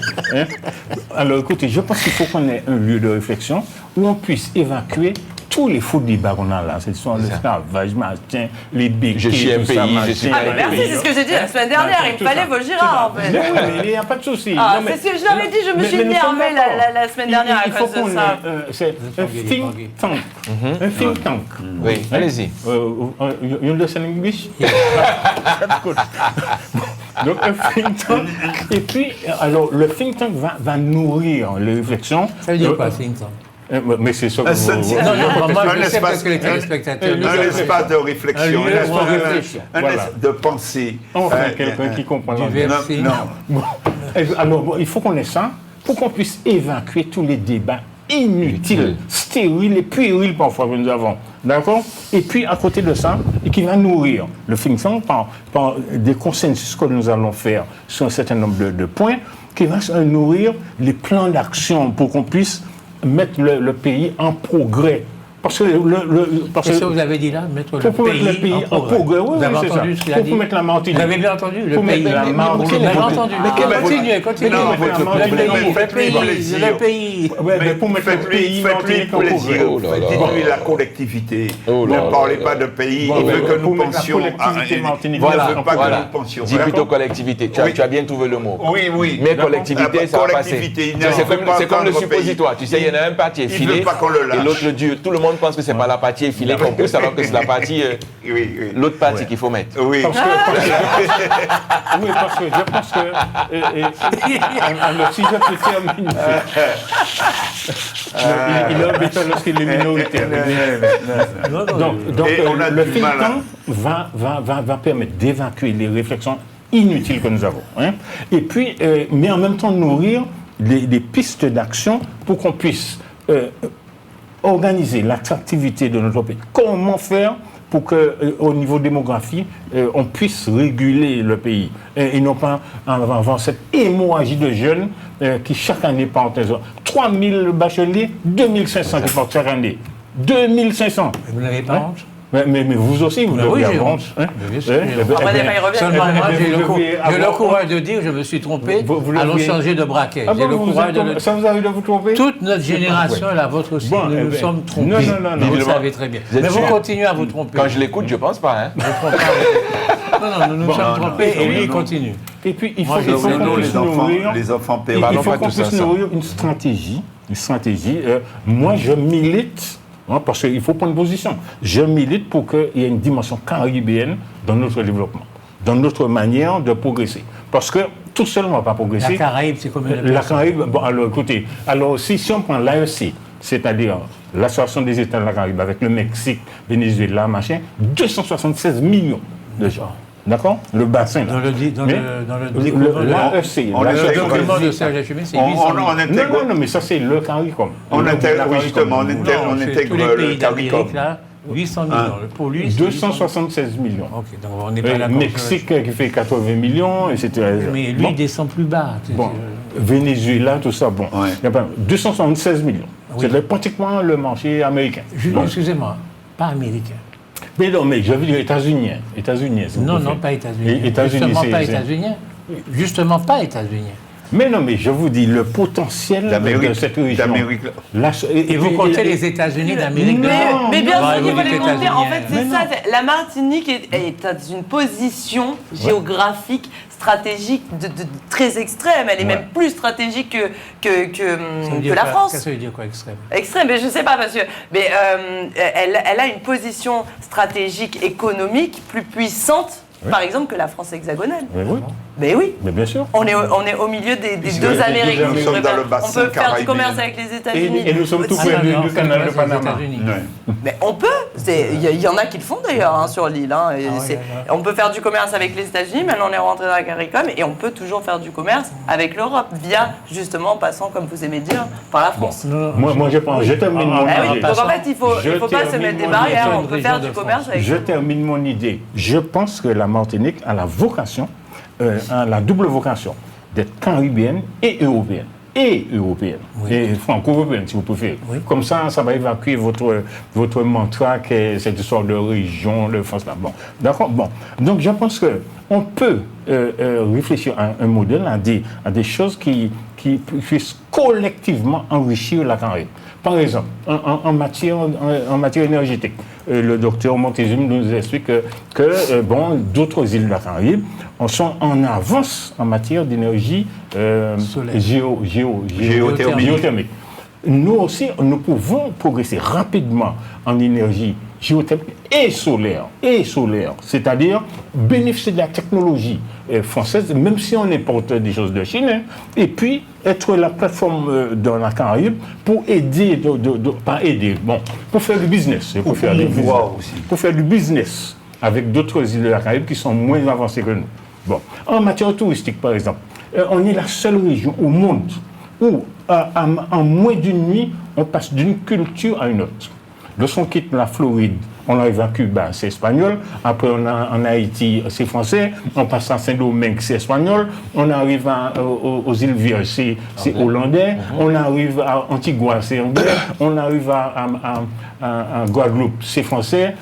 Alors, écoutez, je pense qu'il faut qu'on ait un lieu de réflexion où on puisse évacuer tous les faux débats qu'on a là. Ce sont l'esclavage, machin, les béquilles, je suis un pays, je suis un pays. Merci, c'est ce que j'ai dit la semaine dernière. Il me fallait Vaugira, en fait. Oui, mais il n'y a pas de souci. C'est ce que je leur ai dit, je me suis énervée la semaine dernière à cause de ça. C'est un think tank. Un think tank. Oui, allez-y. You understand English? Donc, un think tank. Et puis, alors, le think tank va nourrir les réflexions. Ça veut dire quoi, think tank? Mais c'est ça que je sais parce que les téléspectateurs... Un espace de réflexion, un espace de pensée. Enfin, quelqu'un qui comprend l'anglais. Non. Alors, il faut qu'on ait ça pour qu'on puisse évacuer tous les débats inutiles, stériles et puérils parfois que nous avons. D'accord? Et puis, à côté de ça, et qui va nourrir le think tank par des consensus que nous allons faire sur un certain nombre de points, qui va nourrir les plans d'action pour qu'on puisse mettre le pays en progrès Parce que Qu'est-ce que vous avez dit là? Mettre le pour mettre le pays en progrès. Oui, Vous avez c'est entendu ça. ce qu'il a dit? Pour mettre la Martinique. Vous avez bien entendu? Le Pour pays. mettre la Martinique. Vous avez entendu? Continuez. Le pays. Mais pour mettre le pays Martinique en progrès. Dites-lui la collectivité. Oh là Ne là parlez là pas là. de pays. Bon, Il veut que nous pour mettre la pensions. collectivité Martinique. Il ne veut pas que Voilà. nous pensions. Dis plutôt collectivité. Tu as bien trouvé le mot. Oui. Mais collectivité, ça va passer. Collectivité, C'est comme le suppositoire. Tu sais, il y en a un parti est Il filé veut pas qu'on le lâche. et l'autre le dur. Tout le monde pense que c'est pas la partie est filée qu'on pousse alors que c'est la partie, Oui. l'autre partie qu'il faut mettre. Oui. Parce que je pense que si je peux terminer, il est embêtant lorsqu'il est minoritaire. Donc Et on a le du think mal à- tank va permettre d'évacuer les réflexions inutiles que nous avons. Hein. Et puis, mais en même temps nourrir des pistes d'action pour qu'on puisse organiser l'attractivité de notre pays. Comment faire pour qu'au niveau démographie, on puisse réguler le pays et non pas en avant cette hémorragie de jeunes qui chaque année partent. 3000 bacheliers, 2500 qui partent chaque année. 2500. Vous n'avez pas honte? Mais vous aussi, vous Oui, devez j'ai avoir honte. honte. Mais bien sûr, j'ai honte. Après, il revient. Seulement moi, Eh bien, j'ai vous devez le avoir courage de dire que je me suis trompé, Vous allons l'aviez- changer de braquet. Ah J'ai bon, le vous courage de le ça vous arrive de vous tromper? Toute notre génération, la vôtre aussi, Bon, nous eh nous ben, sommes trompés. non, Vous le Visiblement. savez très bien. Vous êtes Mais vous sûr? continuez à vous tromper. Quand je l'écoute, je pense pas. Hein. Non, nous nous sommes trompés et lui, il non. continue. Et puis, il faut Moi, je qu'on sais, non, puisse nourrir... les enfants Il payent. Parlons faut pas qu'on de tout puisse ça. nourrir une stratégie. Moi, je milite, hein, parce qu'il faut prendre position, je milite pour qu'il y ait une dimension caribéenne dans notre développement, dans notre manière de progresser. Parce que tout seul, on ne va pas progresser. La Caraïbe, c'est combien de La personnes? Caraïbe, bon, alors écoutez, si on prend l'AEC, c'est-à-dire l'Association des États de la Caraïbe avec le Mexique, Venezuela, machin, 276 millions de gens. D'accord? Le bassin. Là. Dans le Mais document l'AEC, on le intègre- document de Serge Hachimé, c'est On 800 millions. intègre. non, mais ça c'est le CARICOM. On intègre, La oui, CARICOM. justement, on Non, intègre c'est tous les le pays CARICOM. d'Amérique, là, 800 millions. Pour lui, c'est 276 millions. Ok, donc on n'est pas d'accord. Mexique qui fait 80 millions, etc. Mais lui, Bon. il descend plus bas. Bon, Venezuela, tout ça, bon. Ouais. Il y a pas 276 millions. Oui. C'est pratiquement le marché américain. Bon. Excusez-moi, pas américain. Mais non, mais je veux dire états-unien. États-Uniens, si vous Non, préférez. non, pas états-unien. États-Unis, Justement c'est- pas c'est- états-unien. Justement pas états-unien. Mais non, mais je vous dis, le potentiel de cette région. d'Amérique. Et vous comptez les États-Unis d'Amérique du Nord. Mais bien Bah, sûr vous qu'il faut dites les compter. En états-uniens. fait, c'est ça. La Martinique est dans une position géographique, stratégique très extrême. Elle est même plus stratégique Ça veut que dire la quoi? France. Qu'est-ce que ça veut dire quoi, extrême? Extrême, mais je sais pas parce que elle a une position stratégique économique plus puissante, par exemple, que la France hexagonale. Oui, Mais oui. mais bien sûr. On est au milieu des Puisque deux les Amériques. deux Amériques On sont dans le peut bassin faire du caribéen. commerce avec les États-Unis. Et nous sommes tout Ah, près non, du non, canal de c'est les Panama. États-Unis. Ouais. Mais on peut. Il y en a qui le font d'ailleurs sur l'île. Hein, et Ah ouais, c'est- d'accord. on peut faire du commerce avec les États-Unis. Maintenant, on est rentré dans la CARICOM et on peut toujours faire du commerce avec l'Europe via, justement, en passant, comme vous aimez dire, par la France. Moi, je termine mon Ah oui, idée. donc en fait, il faut pas se mettre des barrières. On peut faire du commerce avec. Je termine mon idée. Je pense que la Martinique a la vocation, a la double vocation d'être caribéenne et européenne. Et franco-européenne, si vous préférez. Oui. Comme ça va évacuer votre mantra qui est cette histoire de région, de France. Là. Bon, d'accord. Bon, donc je pense que on peut réfléchir à un modèle, à des choses qui puissent collectivement enrichir la Caraïbe. Par exemple, en matière énergétique, le docteur Montezum nous explique que d'autres îles de la Caraïbe sont en avance en matière d'énergie géothermique. Nous aussi, nous pouvons progresser rapidement en énergie géothermique et solaire, c'est-à-dire bénéficier de la technologie française, même si on importe des choses de Chine, hein, et puis être la plateforme dans la Caraïbe pour aider, pas aider, pour faire du business. Pour promouvoir aussi. Pour faire du business avec d'autres îles de la Caraïbe qui sont moins avancées que nous. Bon. En matière touristique, par exemple, on est la seule région au monde où, en moins d'une nuit, on passe d'une culture à une autre. Lorsqu'on quitte la Floride, on arrive à Cuba, c'est espagnol. Après, en Haïti, c'est français. On passe à Saint-Domingue, c'est espagnol. On arrive aux îles Vierges, c'est hollandais. On arrive à Antigua, c'est anglais. On arrive à Guadeloupe, c'est français.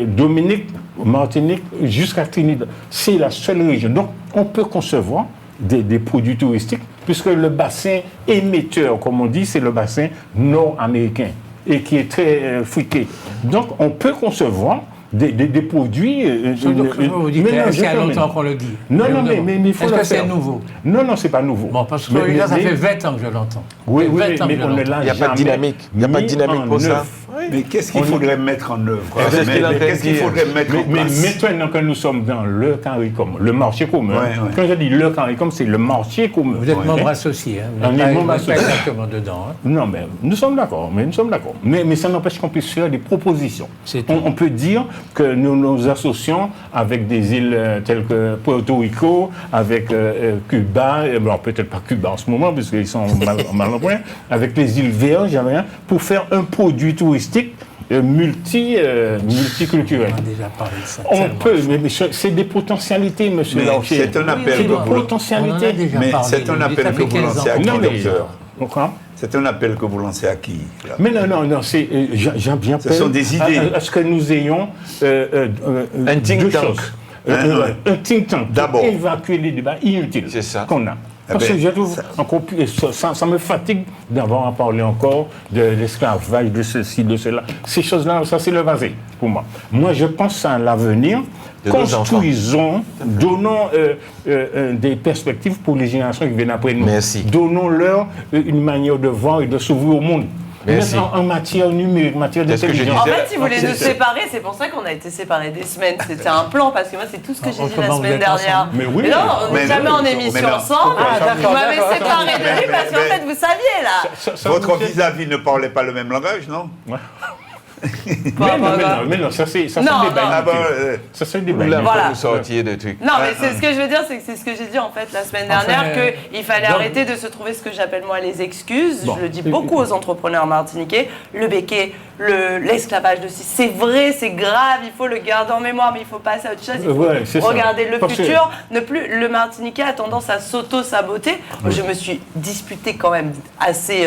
Dominique, Martinique, jusqu'à Trinidad. C'est la seule région. Donc, on peut concevoir des produits touristiques, puisque le bassin émetteur, comme on dit, c'est le bassin nord-américain et qui est très friqué. Donc, on peut concevoir des produits. Vous dites qu'il y a longtemps qu'on le dit. Non, mais il faut le faire. Est-ce que c'est nouveau? Non, c'est pas nouveau. Bon, parce que là, ça fait 20 ans que je l'entends. Oui, mais on ne l'a Il n'y a pas de dynamique. Il n'y a pas de dynamique pour ça. Mais qu'est-ce qu'il faudrait mettre en œuvre? C'est ce qu'il est en train de Qu'est-ce qu'il dire. faudrait mettre en Mais place? maintenant que nous sommes dans le CARICOM, le marché commun, quand je dis le CARICOM, c'est le marché commun. Vous êtes membre associé, hein? Vous n'êtes pas exactement dedans. Hein? Non, mais nous sommes d'accord, mais ça n'empêche qu'on puisse faire des propositions. On peut dire que nous nous associons avec des îles telles que Puerto Rico, avec Cuba, bon, peut-être pas Cuba en ce moment, puisqu'ils sont mal en point, avec les îles Vierges, pour faire un produit touristique multiculturel. On a déjà parlé de ça. On peut, mais c'est des potentialités, monsieur Larcher. C'est un appel C'est que des vous potentialités. Mais c'est un appel que vous lancez à qui, docteur? Pourquoi? C'est un appel que vous lancez à qui là? Mais non, c'est j'appelle. Ce sont des idées. À ce que nous ayons Un think deux tank. choses. Un think tank. D'abord. Évacuer les débats inutiles C'est ça. qu'on a. Parce que je trouve encore plus, ça me fatigue d'avoir à parler encore de l'esclavage, de ceci, de cela. Ces choses-là, ça c'est le passé pour moi. Moi, je pense à l'avenir. Construisons, donnons des perspectives pour les générations qui viennent après nous. Merci. Donnons-leur une manière de voir et de s'ouvrir au monde. Merci. En matière numérique, en matière C'est ce que je d'intelligence. En disais. fait, si vous voulez nous séparer, c'est pour ça qu'on a été séparés des semaines. C'était un plan, parce que moi, c'est tout ce que j'ai dit la Autrement, semaine vous êtes dernière. ensemble. Mais oui. non, on n'est Mais jamais non, en mais émission non. ensemble. Vous m'avez séparé de lui parce qu'en mais- fait, vous saviez, là. Ça Votre vous fait- vis-à-vis ne parlait pas le même langage, non? Mais non, ça c'est Non, un débat. non. Ah bon, Ça c'est un débat. Là, Voilà. vous sortiez de trucs. Non, mais c'est ce que je veux dire, c'est que c'est ce que j'ai dit en fait la semaine dernière, Enfin, qu'il fallait donc- arrêter de se trouver ce que j'appelle moi les excuses. Bon. Je le dis beaucoup aux entrepreneurs martiniquais. Le béquet, l'esclavage de ci, c'est vrai, c'est grave, il faut le garder en mémoire, mais il faut passer à autre chose. Il faut Ouais, c'est ça. regarder le Parce que- futur. Ne plus, le martiniquais a tendance à s'auto-saboter. Je me suis disputée quand même assez,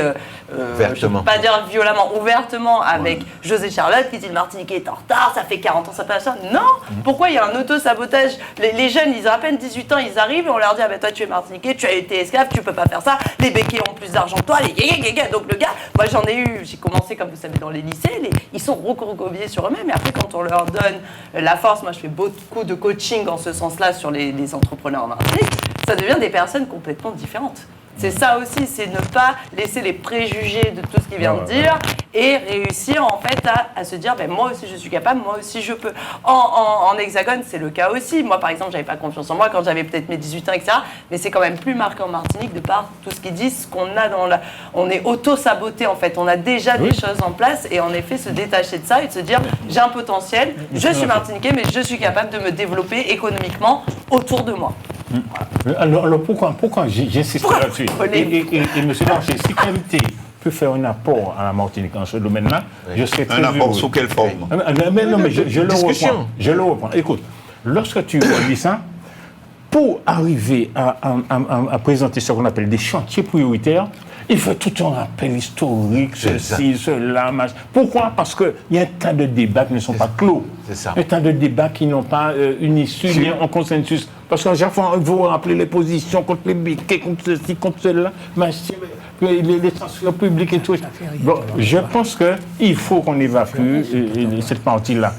je ne Ouvertement. peux pas dire violemment, ouvertement avec José Charlotte qui dit le martiniquais est en retard, ça fait 40 ans, ça passe ça. Non, pourquoi il y a un auto-sabotage? Les jeunes, ils ont à peine 18 ans, ils arrivent et on leur dit, ah ben toi tu es martiniquais, tu as été esclave, tu peux pas faire ça, les béquets ont plus d'argent que toi, les gaga. Donc le gars, moi j'en ai eu, j'ai commencé comme vous savez dans les lycées, ils sont recroquevillés sur eux-mêmes, et après quand on leur donne la force, moi je fais beaucoup de coaching en ce sens-là sur les entrepreneurs en Martinique, ça devient des personnes complètement différentes. C'est ça aussi, c'est ne pas laisser les préjugés de tout ce qu'il vient de dire et réussir en fait à se dire ben, moi aussi je suis capable, moi aussi je peux. En hexagone, c'est le cas aussi. Moi par exemple, j'avais pas confiance en moi quand j'avais peut-être mes 18 ans, etc. Mais c'est quand même plus marqué en Martinique de par tout ce qu'ils disent, ce qu'on a dans la... On est auto-saboté en fait, on a déjà des choses en place et en effet se détacher de ça et de se dire j'ai un potentiel, je suis martiniquais mais je suis capable de me développer économiquement autour de moi. Alors pourquoi j'insiste là-dessus? Et M. Larcher, si Qualité peut faire un apport à la Martinique en ce domaine-là, je serais très Un apport heureux. sous quelle forme? Mais non, mais je le Discussion. reprends. Je le reprends. Écoute, lorsque tu dis ça, pour arriver à présenter ce qu'on appelle des chantiers prioritaires, il faut tout un rappel historique, ceci, cela, machin. Pourquoi? Parce qu'il y a un tas de débats qui ne sont pas clos. C'est ça. Un tas de débats qui n'ont pas une issue, ni un consensus. Parce qu'à chaque fois, vous rappelez les positions contre les béquets, contre ceci, contre cela, machin, les transferts publics et tout. Bon, je pense qu'il faut qu'on évacue cette partie-là.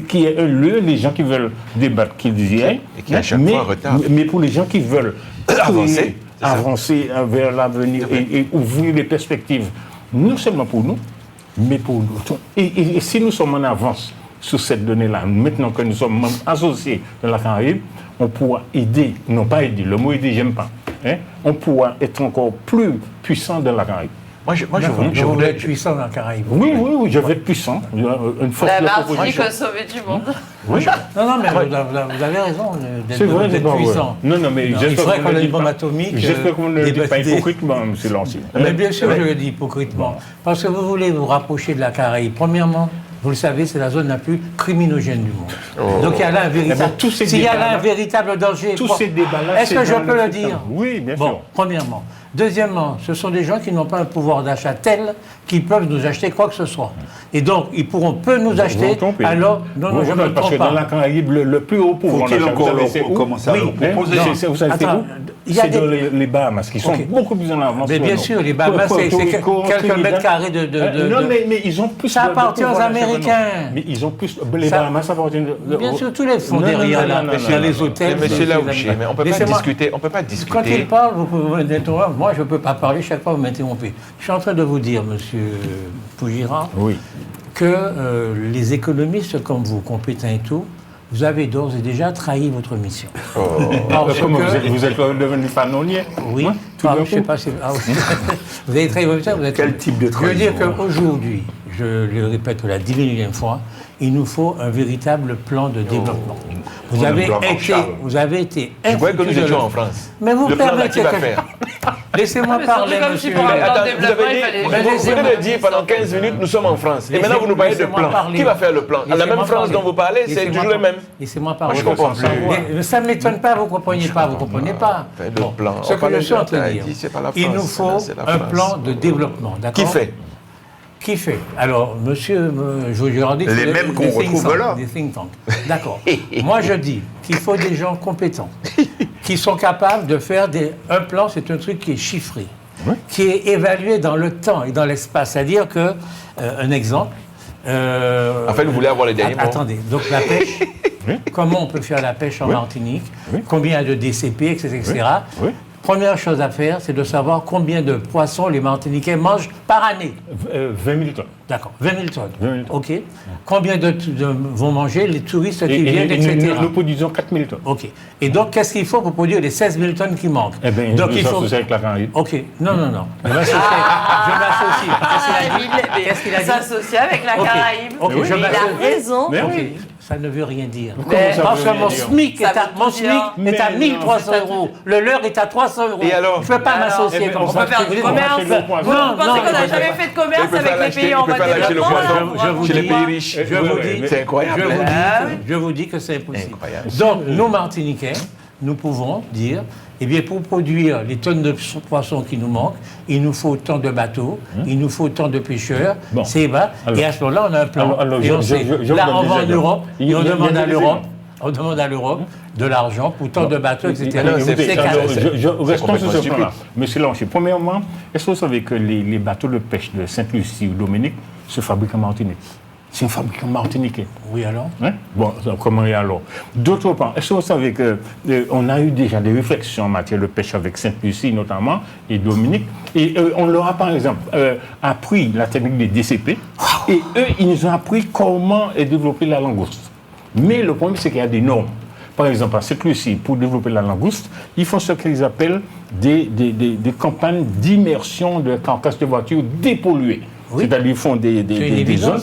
Qui est un lieu, les gens qui veulent débattre, qu'ils y aillent. Et qui, à chaque fois, retardent. Mais pour les gens qui veulent Avancer, c'est ça. avancer vers l'avenir et ouvrir les perspectives, non seulement pour nous, mais pour nous. Et si nous sommes en avance sur cette donnée-là, maintenant que nous sommes membres associés de la Caraïbe, on pourra aider, non pas aider, le mot aider, j'aime pas, hein, on pourra être encore plus puissant dans la Caraïbe. Moi, je Je voulais voudrais. être puissant dans le Caraïbe. Oui, je vais être puissant. Une force La de Martinique proposition. a sauvé du monde. Non, mais vous avez raison C'est vrai, d'être c'est pas vrai. puissant. Non, mais Il j'espère faudrait qu'on qu'on ne ait le une dit bombe pas. atomique. J'espère qu'on ne le dit pas des- hypocritement, M. Lancier. Mais bien sûr, je le dis hypocritement. Parce que vous voulez vous rapprocher de la Caraïbe. Premièrement, vous le savez, c'est la zone la plus criminogène du monde. Donc il y a là un véritable, s'il y a là un véritable danger. Tous ces débats-là. Est-ce que je peux le dire? Oui, bien sûr. Bon, premièrement. Deuxièmement, ce sont des gens qui n'ont pas un pouvoir d'achat tel qu'ils peuvent nous acheter quoi que ce soit. Et donc, peuvent nous acheter, alors... Non, je ne me trompe pas. Parce que dans la Caraïbe, le plus haut pouvoir d'achat, vous savez, c'est où? Commencer à le proposer. Vous savez, c'est où? C'est dans les Bahamas, qui sont beaucoup plus en avance. Mais bien sûr, les Bahamas, c'est quelques mètres carrés de... Non, mais ils ont plus... Ça appartient aux Américains. Mais ils ont plus... Les Bahamas appartiennent... Bien sûr, tous les fonds derrière, là, dans les hôtels... Monsieur Laouché, mais on ne peut pas discuter. Quand il parle, vous pouvez m'interrompre. Moi, je ne peux pas parler, chaque fois vous m'interrompez. Je suis en train de vous dire, monsieur Pougira, que les économistes comme vous, compétents et tout, vous avez d'ores et déjà trahi votre mission. Comment vous êtes devenu fanonnier? Oui, je ne sais pas si... vous avez trahi votre mission. Quel type de trahison? Je veux dire qu'aujourd'hui, je le répète pour la 10 000e fois, il nous faut un véritable plan de développement. Vous avez été Je croyais que nous étions en France. Mais vous permettez que... Laissez-moi parler, monsieur. Attends, vous venez de dire pendant 15 minutes, nous sommes en France. Et maintenant, vous nous parlez de plan. Qui va faire le plan? La même France dont vous parlez, c'est toujours le même. Laissez-moi parler. Je comprends plus. Ça ne m'étonne pas, vous ne comprenez pas, vous ne comprenez pas. Ce que je suis en train de dire, il nous faut un plan de développement. Qui fait? Qui fait? Alors, monsieur, je leur dis que les mêmes qu'on retrouve là. Des think tanks. D'accord. Moi, je dis qu'il faut des gens compétents, qui sont capables de faire un plan, c'est un truc qui est chiffré, qui est évalué dans le temps et dans l'espace. C'est-à-dire que, un exemple... en fait, vous voulez avoir les derniers mots. Attendez, donc la pêche, comment on peut faire la pêche en Martinique, combien de DCP, etc. Première chose à faire, c'est de savoir combien de poissons les Martiniquais mangent par année. 20 000 tonnes. D'accord, 20 000 tonnes. 20 000 tonnes. OK. Combien vont manger les touristes qui viennent, etc. Nous produisons 4 000 tonnes. OK. Et donc, qu'est-ce qu'il faut pour produire les 16 000 tonnes qui manquent? Eh bien, donc, il faut avec la Caraïbe. OK. Non. Je m'associe. Qu'est-ce qu'il a dit? S'associer avec la Caraïbe. OK, il a raison. OK. Ça ne veut rien dire. Parce que mon SMIC est à 1 300 €. Le leur est à 300 €. Et alors? Je ne peux pas m'associer comme ça. On peut faire du commerce. Vous pensez qu'on n'a jamais fait de commerce avec les pays en voie de développement? Chez les pays riches. C'est incroyable. Je vous dis que c'est impossible. Donc, nous, Martiniquais, nous pouvons dire, eh bien, pour produire les tonnes de poissons qui nous manquent, il nous faut tant de bateaux, il nous faut tant de pêcheurs, et à ce moment-là, on a un plan. Et on sait, là, on va en Europe, et on demande à l'Europe de l'argent pour tant de bateaux, etc. Restons sur ce plan-là. Monsieur Laouché, premièrement, est-ce que vous savez que les bateaux de pêche de Sainte-Lucie ou Dominique se fabriquent en Martinique? C'est un fabricant martiniquais. Oui, alors? Bon, comment et alors? D'autre part, est-ce que vous savez qu'on a eu déjà des réflexions en matière de pêche avec Sainte-Lucie notamment et Dominique, et on leur a par exemple appris la technique des DCP, et eux, ils nous ont appris comment développer la langouste. Mais le problème, c'est qu'il y a des normes. Par exemple, à Sainte-Lucie, pour développer la langouste, ils font ce qu'ils appellent des campagnes d'immersion de carcasses de voitures dépolluées. C'est-à-dire qu'ils font des zones...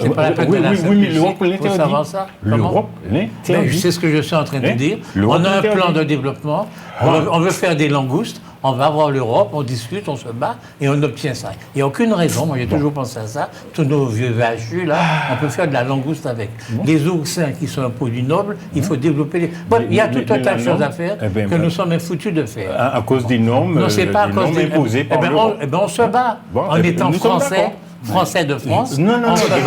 C'est pas la peine de la mais l'Europe l'interdit. Ça. L'Europe l'interdit. C'est ce que je suis en train de dire. On a un plan de développement, on veut faire des langoustes, on va voir l'Europe, on discute, on se bat et on obtient ça. Il n'y a aucune raison, moi j'ai toujours pensé à ça, tous nos vieux VHU là, on peut faire de la langouste avec. Les oursins qui sont un produit noble, il faut développer les... Bon, il y a tout un tas de choses à faire que nous sommes foutus de faire. À cause des normes, non, c'est pas à cause des normes imposées par l'Europe. On se bat en étant Français de France. Non, on se bat. On se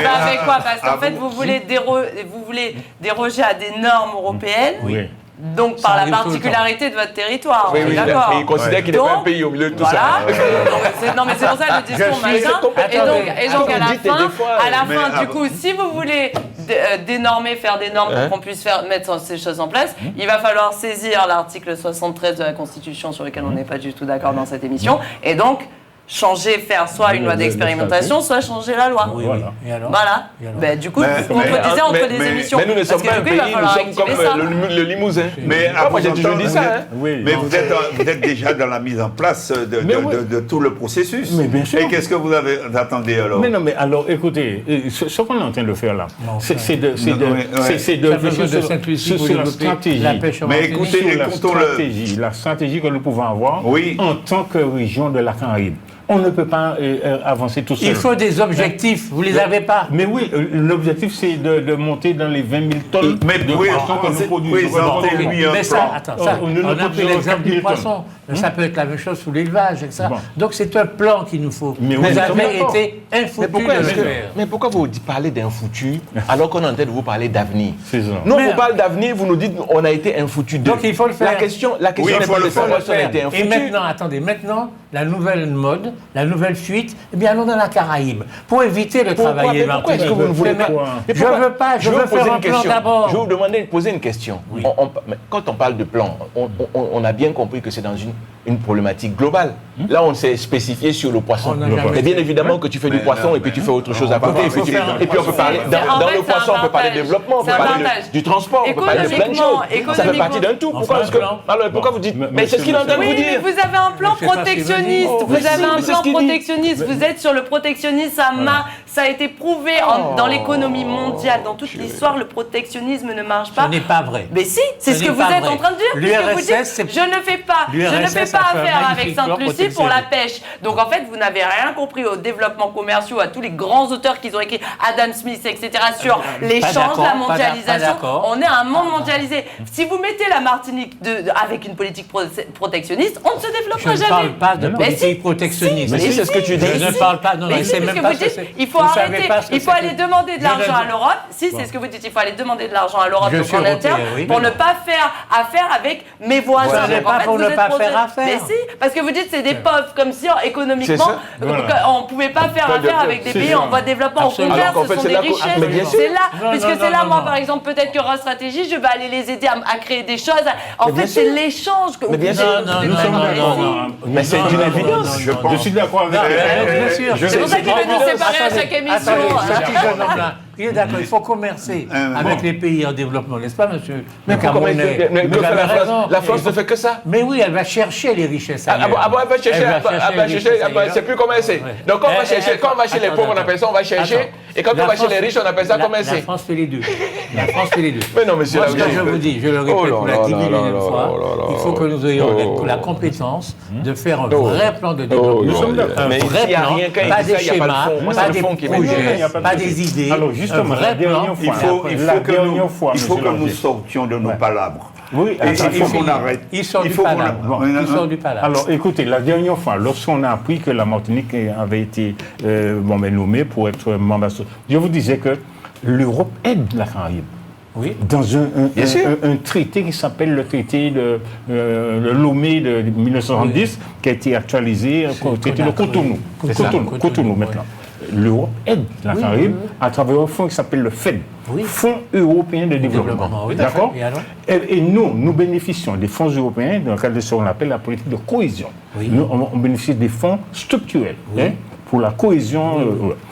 bat avec quoi? Parce qu'en fait, vous voulez déroger à des normes européennes. Oui. Donc, par la particularité de votre territoire. Oui, d'accord. Mais il considère qu'il n'est pas un pays au milieu de tout ça. Non, mais c'est pour ça le discours machin. Et donc, à la fin, du coup, si vous voulez dénormer, faire des normes pour qu'on puisse mettre ces choses en place, il va falloir saisir l'article 73 de la Constitution sur lequel on n'est pas du tout d'accord dans cette émission. Et donc, changer, faire soit une loi d'expérimentation, soit changer la loi. Oui. Et alors? Voilà. Ben, du coup, vous contredisez entre des émissions. Mais nous ne sommes pas un pays, nous sommes comme le Limousin. Mais moi, j'ai toujours dit ça. Mais vous êtes déjà dans la mise en place de tout le processus. Mais bien sûr. Et qu'est-ce que vous attendez alors? Mais non, mais alors, écoutez, ce qu'on est en train de faire là, c'est de réfléchir sur la stratégie. Mais écoutez, la stratégie que nous pouvons avoir en tant que région de la Caraïbe. On ne peut pas avancer tout seul. Il faut des objectifs, vous ne les avez pas. Mais oui, l'objectif, c'est de monter dans les 20 000 tonnes Mais de oui, poissons que nous produisons. présentez-lui un Mais ça, plan. attends, ça, nous on a produisons pris l'exemple 4 du 000 poisson. Mais ça peut être la même chose sous l'élevage, etc. Bon. Donc c'est un plan qu'il nous faut. Mais Vous oui, nous sommes avez d'accord. été infoutu Mais pourquoi vous parlez d'un foutu alors qu'on est en train de vous parler d'avenir? C'est ça. Nous, on Mais- vous parle d'avenir, vous nous dites on a été un foutu d'eux. Donc, il faut le faire. La question Oui, il n'est faut pas le de faire. savoir si on a été un Et foutu. maintenant, attendez, la nouvelle mode, la nouvelle fuite, eh bien, allons dans la Caraïbe. Pour éviter le travail Mais pourquoi est-ce que vous ne voulez pas? Mais Je pourquoi? veux pas, je vais veux vous poser faire un une plan question. d'abord. Je vais vous demander de poser une question. Mais quand on parle de plan, on a bien compris que c'est dans une problématique globale. Là, on s'est spécifié sur le poisson. On n'a jamais Mais bien fait. évidemment que tu fais du poisson et puis tu fais autre chose à côté. il faut faire un Et puis on peut parler, En dans fait, le c'est un poisson, on peut parler de partage. développement, on peut C'est un parler partage. du transport, on peut parler de plein de choses. Ça fait partie d'un tout. On Pourquoi fait est-ce que... un plan. Alors pourquoi vous dites... Mais c'est ce qu'il est en train de vous Oui, mais dire. vous avez un plan Je sais pas ce qu'il veut protectionniste. dire. Vous Mais avez si, un mais c'est plan ce qu'il dit. protectionniste. Vous êtes sur le protectionnisme. Ça a été prouvé dans l'économie mondiale. Dans toute l'histoire, le protectionnisme ne marche Ce pas. n'est pas vrai. Mais si, c'est Ce ce que n'est vous pas êtes vrai. en train de dire. puisque vous L'URSS, dites, c'est- je ne fais pas L'URSS a fait un affaire avec magnifique plan Sainte-Lucie pour la pêche. Donc en fait, vous n'avez rien compris au développement commercial, à tous les grands auteurs qui ont écrit, Adam Smith, etc., sur l'échange, d'accord, la pas mondialisation. d'accord. On est à un monde mondialisé. Si vous mettez la Martinique avec une politique protectionniste, on ne se Je développera ne jamais. parle pas de Mais politique si, protectionniste. Mais si, c'est ce que tu dis. Je ne parle pas, non, Mais il si, sait parce même que pas vous ce que dites, c'est. il faut Vous savez arrêter, pas ce que il faut c'est aller que- demander de Je l'argent ne- à l'Europe. Si, c'est ce que vous dites, il faut aller demander de l'argent à l'Europe Je donc suis en européen, interne oui, pour mais ne non. pas faire affaire avec mes voisins. Ce n'est Donc, en pas fait, pour vous ne êtes pas faire affaire. Mais si, parce que vous dites c'est des pauvres, comme si économiquement, ça. Voilà. on ne pouvait pas faire affaire avec des c'est pays ça. en voie de développement. Au Absolument. contraire, Alors qu'en ce fait, sont c'est des là que- richesses. mais bien sûr. C'est là, Non, puisque non, c'est là, non, moi, non. par exemple, peut-être qu'il y aura stratégie, je vais aller les aider à créer des choses. En Mais bien fait, c'est sûr. l'échange que Mais bien vous sûr. êtes- Non, Nous non, sommes non, d'accord. non, Mais c'est non, une non, évidence. non, Je non, pense. Je suis d'accord avec bien sûr. je C'est pour ça qu'il veut nous séparer à Attendez, chaque émission. attendez, ce petit jeune homme-là, il est d'accord, il faut commercer avec les pays en développement, n'est-ce pas, monsieur Mais le pourquoi Camerounais? mais que Vous fait avez la France? raison. La France ne fait que ça. Mais oui, elle va chercher les richesses Ah bon, ailleurs. elle va chercher, Elle va elle va les chercher, richesses je ne sais ailleurs. plus comment c'est. Ouais. Donc quand on va Elle- chercher, elle- quand on va chez les attends, pauvres, on appelle ça, on va chercher. attends. Et quand La on va chez France- les riches, on appelle ça comment La c'est. France fait les deux. La France fait les deux. Mais non, monsieur Moi, ce que Lavigne. je vous dis, je le répète Oh là pour la là 10 là millionième là fois, là là il faut que nous ayons la compétence de faire un vrai plan de développement. Nous sommes d'accord. Un Mais vrai il y a plan, rien, quand il pas dit ça, des il y a pas de schémas, fond. Moi, c'est pas le des fond qui m'intéresse. projets, Il y a pas de pas souci. des idées. Alors un justement, vrai la dernière plan. fois, Il La faut que dernière fois, nous monsieur sortions de nos palabres. Oui, Et attends, il faut qu'on arrête. Il sort Il du faut qu'on palabre. arrête. Il sort du palabre. Alors, écoutez, la dernière fois, lorsqu'on a appris que la Martinique avait été nommée pour être membre, je vous disais que l'Europe aide la Caraïbe. Oui. Dans Bien sûr. un traité qui s'appelle le traité de Lomé de 1970, qui a été actualisé, le traité de Cotonou. Cotonou maintenant. L'Europe aide la Caraïbe à travers un fonds qui s'appelle le FED, Oui. Fonds européen de développement. Oui, D'accord. et alors Et nous bénéficions des fonds européens dans le cadre de ce qu'on appelle la politique de cohésion. Oui. Nous, on bénéficie des fonds structurels hein, pour la cohésion.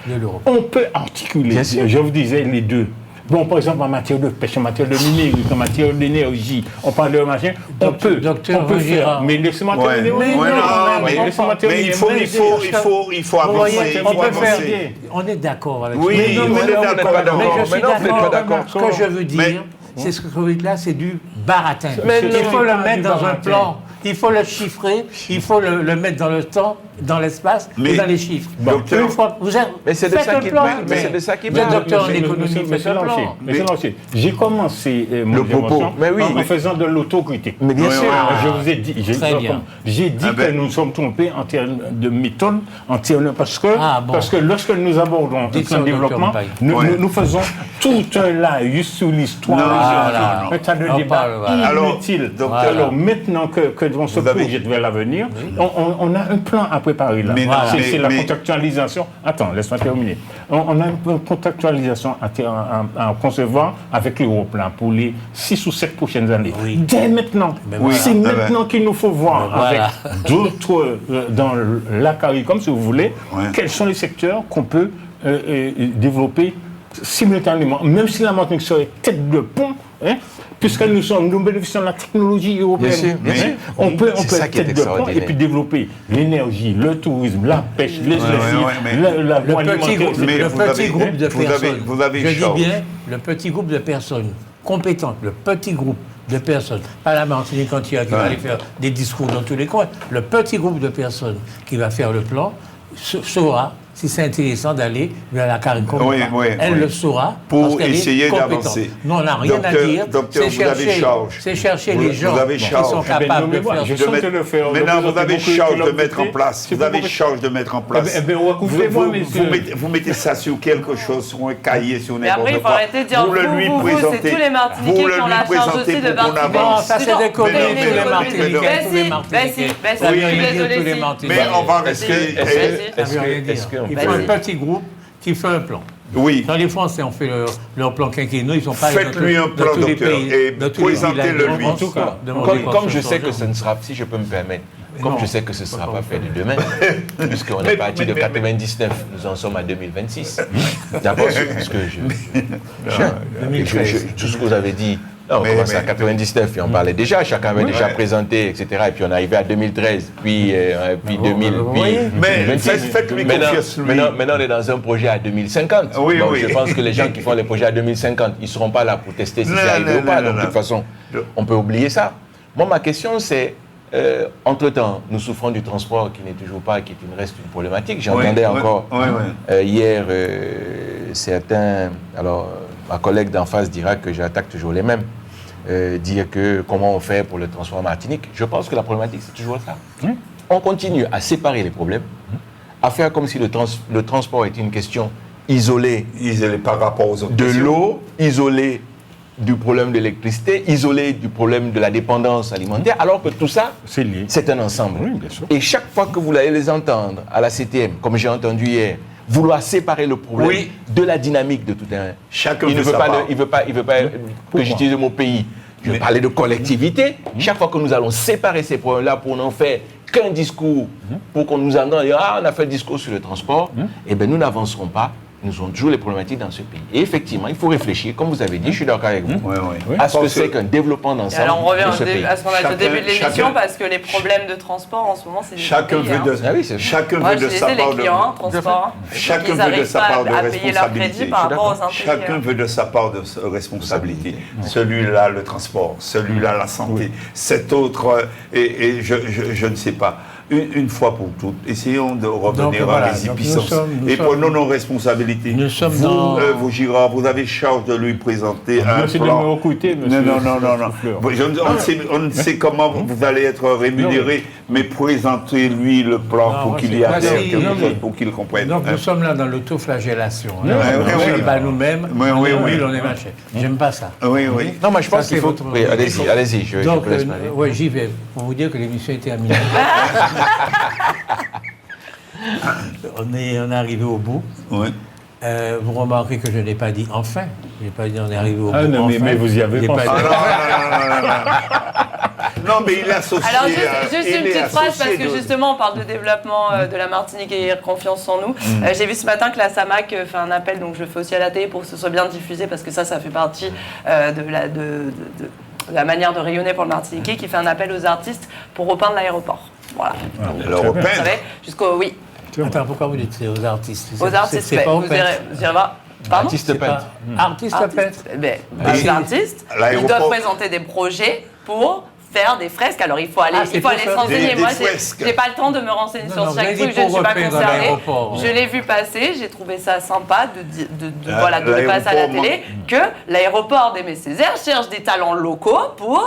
de l'Europe. On peut articuler, Bien sûr. je vous disais, les deux. Bon, par exemple, en matière de pêche, en matière de numérique, en matière d'énergie, on parle de machin, on peut Docteur faire. Gérard. Mais laissez-moi Ouais. terminer. Ouais, Oui, non, mais laissez-moi mais terminer. il faut Vous voyez, avancer. Il on faut peut faire. avancer. On est d'accord avec Oui, ça. on est vous n'êtes pas d'accord. d'accord. Mais je suis Mais non, vous n'êtes pas d'accord. Ce que je veux dire, Mais- c'est ce que vous dites là, c'est du baratin. Mais Il non, faut c'est le pas mettre du dans un baratin. plan. Il faut le chiffrer, il faut le mettre dans le temps, dans l'espace et Mais- dans les chiffres. Docteur- Une fois, vous êtes, Mais c'est de faites ça un qu'il plan. parle, mais c'est de ça qu'il Vous êtes parle. docteur en Monsieur- économie, monsieur- faites monsieur un Lancier, plan. monsieur Lancier, j'ai commencé mon Le propos. intervention Mais oui. en faisant de l'autocritique. Mais bien Oui, sûr. oui, Je vous ai dit, Très bien. j'ai dit Ah ben. que nous nous sommes trompés en termes de méthode, parce que Bon. lorsque nous abordons Dites un ça au docteur développement, Mpaye. nous faisons tout un laïus sur l'histoire, Non, un tas de On débats parle, voilà. inutiles. Alors, Alors maintenant que on se Vous avez- projette vers l'avenir, on a un plan à préparer là. Mais non, C'est- mais- c'est la mais- contractualisation. Attends, laisse-moi terminer. On a une contractualisation à concevoir avec l'Europe là, pour les 6 ou 7 prochaines années. Oui. Dès maintenant. voilà. C'est Ah ben. maintenant qu'il nous faut voir Voilà. avec d'autres, dans la CARICOM, si vous voulez, Ouais. quels sont les secteurs qu'on peut développer simultanément, même si la Martinique serait tête de pont, hein, puisque nous bénéficions de la technologie européenne. Bien sûr, bien hein, sûr. on peut C'est ça qui est tête de pont et extraordinaire. puis développer l'énergie, le tourisme, la pêche, les ouais, mais- la Le voie petit alimentaire. groupe, Mais le vous petit avez- groupe de vous avez- personnes. vous avez je dis chose. bien le petit groupe de personnes compétentes, le petit groupe de personnes, pas la Martinique entière qui va aller faire des discours dans tous les coins, le petit groupe de personnes qui va faire le plan saura si c'est intéressant d'aller vers la CARICOM. Elle le saura. Pour essayer d'avancer. Nous, on n'a rien à dire. Docteur, c'est chercher les gens qui sont capables de faire Maintenant, vous avez charge de mettre en place. Vous avez charge de mettre en place. Vous mettez ça sur quelque chose, sur un cahier, sur n'importe quoi. Mais après, il faut arrêter de dire vous, c'est tous les Martiniquais qui ont la charge aussi de participer. Non, ça c'est des conneries, tous les Martiniquais. Mais on va rester... Il faut un petit groupe qui fait un plan. Oui. Dans les Français, on fait leur plan quinquennal, ils sont pas Faites-lui un plan, docteur, et présentez-le lui. En tout cas, comme je sais que ce ne sera, si je peux me permettre, comme je sais que ce ne sera pas fait de demain, puisqu'on est parti de 99, nous en sommes à 2026. D'abord, parce que tout ce que vous avez dit, on commence à 99 et on parlait déjà, chacun avait déjà présenté, etc. Et puis on est arrivé à 2013, puis 2000, puis 2026. Faites-lui confiance, lui. Maintenant, on est dans un projet à 2050. Donc je pense que les gens qui font les projets à 2050, ils ne seront pas là pour tester si c'est arrivé ou pas. Donc de toute façon, on peut oublier ça. Moi, ma question, c'est, entre-temps, nous souffrons du transport qui n'est toujours pas, qui reste une problématique. J'entendais encore hier certains, alors ma collègue d'en face dira que j'attaque toujours les mêmes, dire que comment on fait pour le transport en Martinique. Je pense que la problématique, c'est toujours ça. On continue à séparer les problèmes, à faire comme si le transport était une question isolée par rapport aux autres de l'eau, isolée du problème de l'électricité, isolée du problème de la dépendance alimentaire, alors que tout ça, c'est un ensemble. Oui, bien sûr. Et chaque fois que vous allez les entendre à la CTM, comme j'ai entendu hier, vouloir séparer le problème de la dynamique de tout un... Chacun il ne veut pas que j'utilise le mot pays. Je vais parler de collectivité. Chaque fois que nous allons séparer ces problèmes-là pour n'en faire qu'un discours, pour qu'on nous entende dire « Ah, on a fait le discours sur le transport », eh bien, nous n'avancerons pas. Nous avons toujours les problématiques dans ce pays. Et effectivement, il faut réfléchir, comme vous avez dit, je suis d'accord avec vous, à ce que c'est qu'un développement d'ensemble. Alors on revient à ce qu'on a dit au début de l'émission, parce que les problèmes de transport en ce moment, c'est chacun veut de sa part de responsabilité. Chacun veut de sa part de responsabilité. Celui-là, le transport, celui-là, la santé, cet autre, et je ne sais pas. Une fois pour toutes, essayons de revenir à la résipiscence et prenons nos responsabilités. Vous, Girard, vous avez charge de lui présenter un plan. De m'écouter, monsieur. Non. On ne sait comment vous allez être rémunéré, mais présentez-lui le plan pour qu'il y adhère quelque chose, pour qu'il comprenne. Donc nous sommes là dans l'autoflagellation. On ne pas nous-mêmes, on est machin. J'aime pas ça. Non, mais je pense qu'il faut... Allez-y, je vous laisse parler. Oui, j'y vais, pour vous dire que l'émission est terminée. On est arrivé au bout. Vous remarquez que je n'ai pas dit enfin. Je n'ai pas dit on est arrivé au bout. Non, mais vous y avez pensé. Non, mais il associe. Alors, juste une petite phrase, parce que justement, on parle de développement de la Martinique et confiance en nous. J'ai vu ce matin que la SAMAC fait un appel, donc je le fais aussi à la télé pour que ce soit bien diffusé, parce que ça fait partie de la manière de rayonner pour le Martiniquais, qui fait un appel aux artistes pour repeindre l'aéroport. Voilà. Alors, vous savez, jusqu'au... Oui. Attends, pourquoi vous dites aux artistes? Aux artistes, c'est pas aux peintres. Pardon? Artiste peintre. Artistes peintres. Les artistes, ils doivent présenter des projets pour faire des fresques. Alors il faut aller se renseigner. Moi, je n'ai pas le temps de me renseigner sur chaque truc, je ne suis pas concernée. Je l'ai vu passer, j'ai trouvé ça sympa de le passer à la télé, que l'aéroport d'Aimé Césaire cherche des talents locaux pour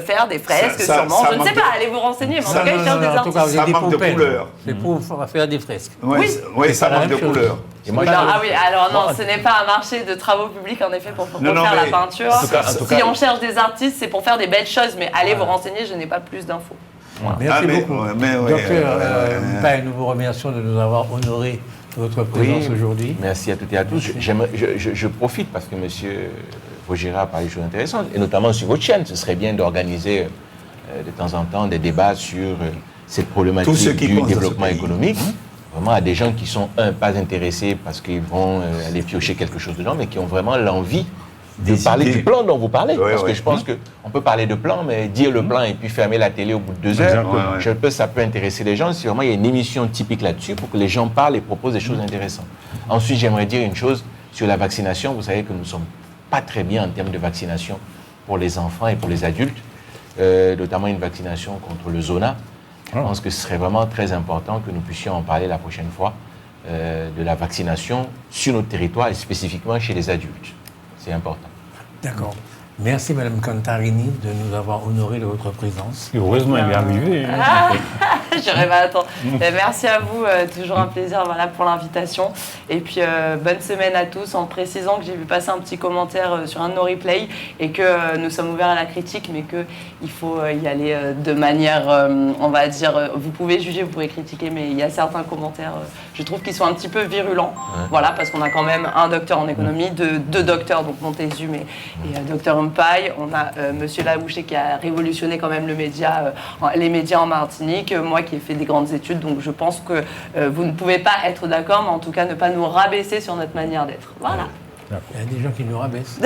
faire des fresques, sûrement. Je ne sais pas, allez vous renseigner, mais en tout cas, ils cherchent des artistes. Ça manque de couleurs. C'est pour faire des fresques. Oui, ça manque de couleurs. Alors non, ce n'est pas un marché de travaux publics en effet pour faire la peinture. Si on cherche des artistes, c'est pour faire des belles choses, mais allez vous renseigner, je n'ai pas plus d'infos. Merci beaucoup. Docteur, nous vous remercions de nous avoir honoré votre présence aujourd'hui. Merci à toutes et à tous. Je profite parce que M. Vaugirard a parlé de choses intéressantes, et notamment sur votre chaîne. Ce serait bien d'organiser de temps en temps des débats sur cette problématique du développement économique. Vraiment à des gens qui sont, pas intéressés parce qu'ils vont aller piocher quelque chose dedans, mais qui ont vraiment l'envie de parler du plan dont vous parlez. Parce que je pense qu'on peut parler de plan, mais dire le plan et puis fermer la télé au bout de 2 heures, ça peut intéresser les gens. Si vraiment il y a une émission typique là-dessus pour que les gens parlent et proposent des choses intéressantes. Ensuite, j'aimerais dire une chose sur la vaccination. Vous savez que nous ne sommes pas très bien en termes de vaccination pour les enfants et pour les adultes, notamment une vaccination contre le zona. Je pense que ce serait vraiment très important que nous puissions en parler la prochaine fois, de la vaccination sur notre territoire et spécifiquement chez les adultes. C'est important. D'accord. Merci Madame Cantarini de nous avoir honoré de votre présence. Et heureusement, elle est arrivée. J'aurais pas attendre. Merci à vous, toujours un plaisir pour l'invitation. Et puis bonne semaine à tous, en précisant que j'ai vu passer un petit commentaire sur un de nos replays et que nous sommes ouverts à la critique, mais qu'il faut y aller de manière, on va dire, vous pouvez juger, vous pouvez critiquer, mais il y a certains commentaires, je trouve qu'ils sont un petit peu virulents. Ouais. Voilà, parce qu'on a quand même un docteur en économie, deux docteurs, donc Montezum et docteur Mpaye. On a Monsieur Labouché qui a révolutionné quand même les médias en Martinique, moi qui ai fait des grandes études, donc je pense que vous ne pouvez pas être d'accord, mais en tout cas ne pas nous rabaisser sur notre manière d'être. Voilà. Il y a des gens qui nous rabaissent.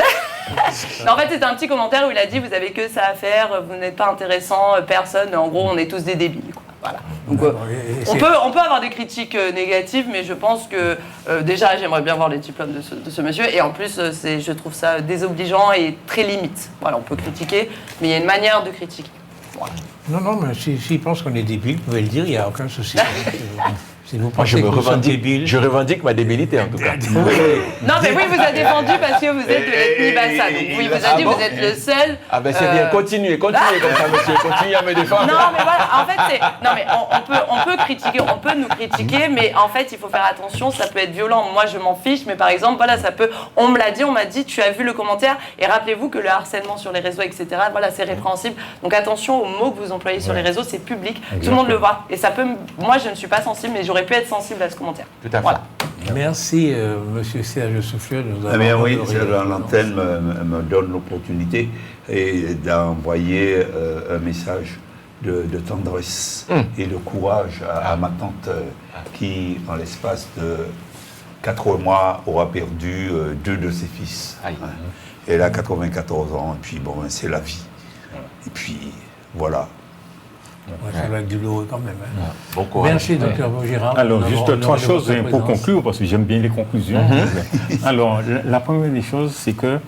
Non, en fait, c'était un petit commentaire où il a dit vous avez que ça à faire, vous n'êtes pas intéressant, personne, en gros, on est tous des débiles. Quoi. Voilà. Donc, on peut avoir des critiques négatives, mais je pense que déjà, j'aimerais bien voir les diplômes de ce monsieur, et en plus, je trouve ça désobligeant et très limite. Voilà, on peut critiquer, mais il y a une manière de critiquer. Voilà. Non, mais s'il pense qu'on est débile, vous pouvez le dire, il n'y a aucun souci. Si vous Moi, pensez que nous sommes débiles... Je revendique ma débilité, en tout cas. Non, mais oui, vous a défendu parce que vous êtes de l'ethnie Bassa. Donc, oui, vous a dit vous êtes le seul. Ah, ben c'est bien, continuez comme ça, monsieur. Continuez à me défendre. Non, mais voilà, en fait, non, mais on peut critiquer, on peut nous critiquer, mais en fait, il faut faire attention, ça peut être violent. Moi, je m'en fiche, mais par exemple, voilà, ça peut. On me l'a dit, on m'a dit, tu as vu le commentaire, et rappelez-vous que le harcèlement sur les réseaux, etc., voilà, c'est répréhensible. Donc, attention aux mots que vous employez sur les réseaux, c'est public, tout le monde le voit. Et ça peut. Moi, je ne suis pas sensible, mais j'aurais pu être sensible à ce commentaire. Tout à fait. Voilà. Merci, Monsieur Serge Souffleur, de nous avoir... Eh bien oui, l'antenne me donne l'opportunité d'envoyer un message de tendresse et de courage à ma tante qui, en l'espace de 4 mois, aura perdu 2 de ses fils. Aïe. Elle a 94 ans, et puis bon, c'est la vie. Et puis, voilà. Ouais, ça va être douloureux quand même. Hein. Bon courage. Merci, docteur Vaugirard. Alors, juste 3 choses pour conclure, parce que j'aime bien les conclusions. Alors, la première des choses, c'est que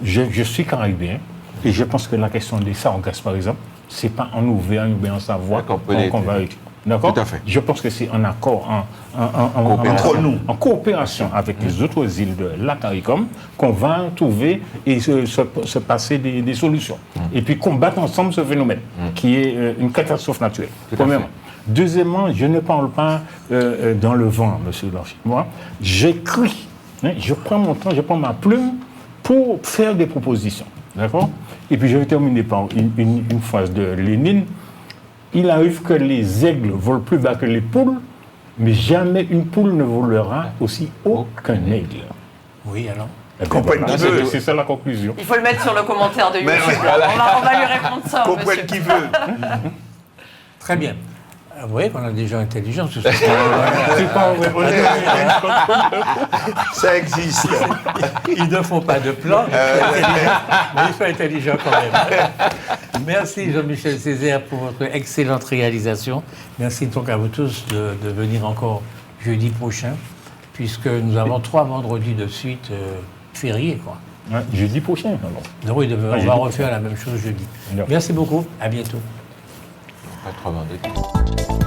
je suis caribéen, et je pense que la question des sargasses, par exemple, c'est pas en Auvergne ou bien en Savoie qu'on va... D'accord ? Tout à fait. Je pense que c'est en accord, entre nous, en coopération avec les autres îles de la CARICOM, qu'on va trouver et se passer des solutions. Et puis combattre ensemble ce phénomène, qui est une catastrophe naturelle, premièrement. Deuxièmement, je ne parle pas dans le vent, monsieur Blanchi. Moi, j'écris, je prends mon temps, je prends ma plume pour faire des propositions. D'accord ? Et puis je vais terminer par une phrase de Lénine. Il arrive que les aigles volent plus bas que les poules, mais jamais une poule ne volera aussi haut qu'un aigle. Oui, alors. C'est ça la conclusion. Il faut le mettre sur le commentaire de YouTube. On va lui répondre ça. Comprenne qui veut. Très bien. Vous voyez qu'on a des gens intelligents, tout ça. C'est pas vrai. Ça existe. Ils ne font pas de plan, mais ils sont intelligents quand même. Merci Jean-Michel Césaire pour votre excellente réalisation. Merci donc à vous tous de venir encore jeudi prochain, puisque nous avons 3 vendredis de suite fériés, quoi. Ouais, jeudi prochain, alors. Donc oui, on va refaire la même chose jeudi. Merci beaucoup, à bientôt. Pas 3 vendredis.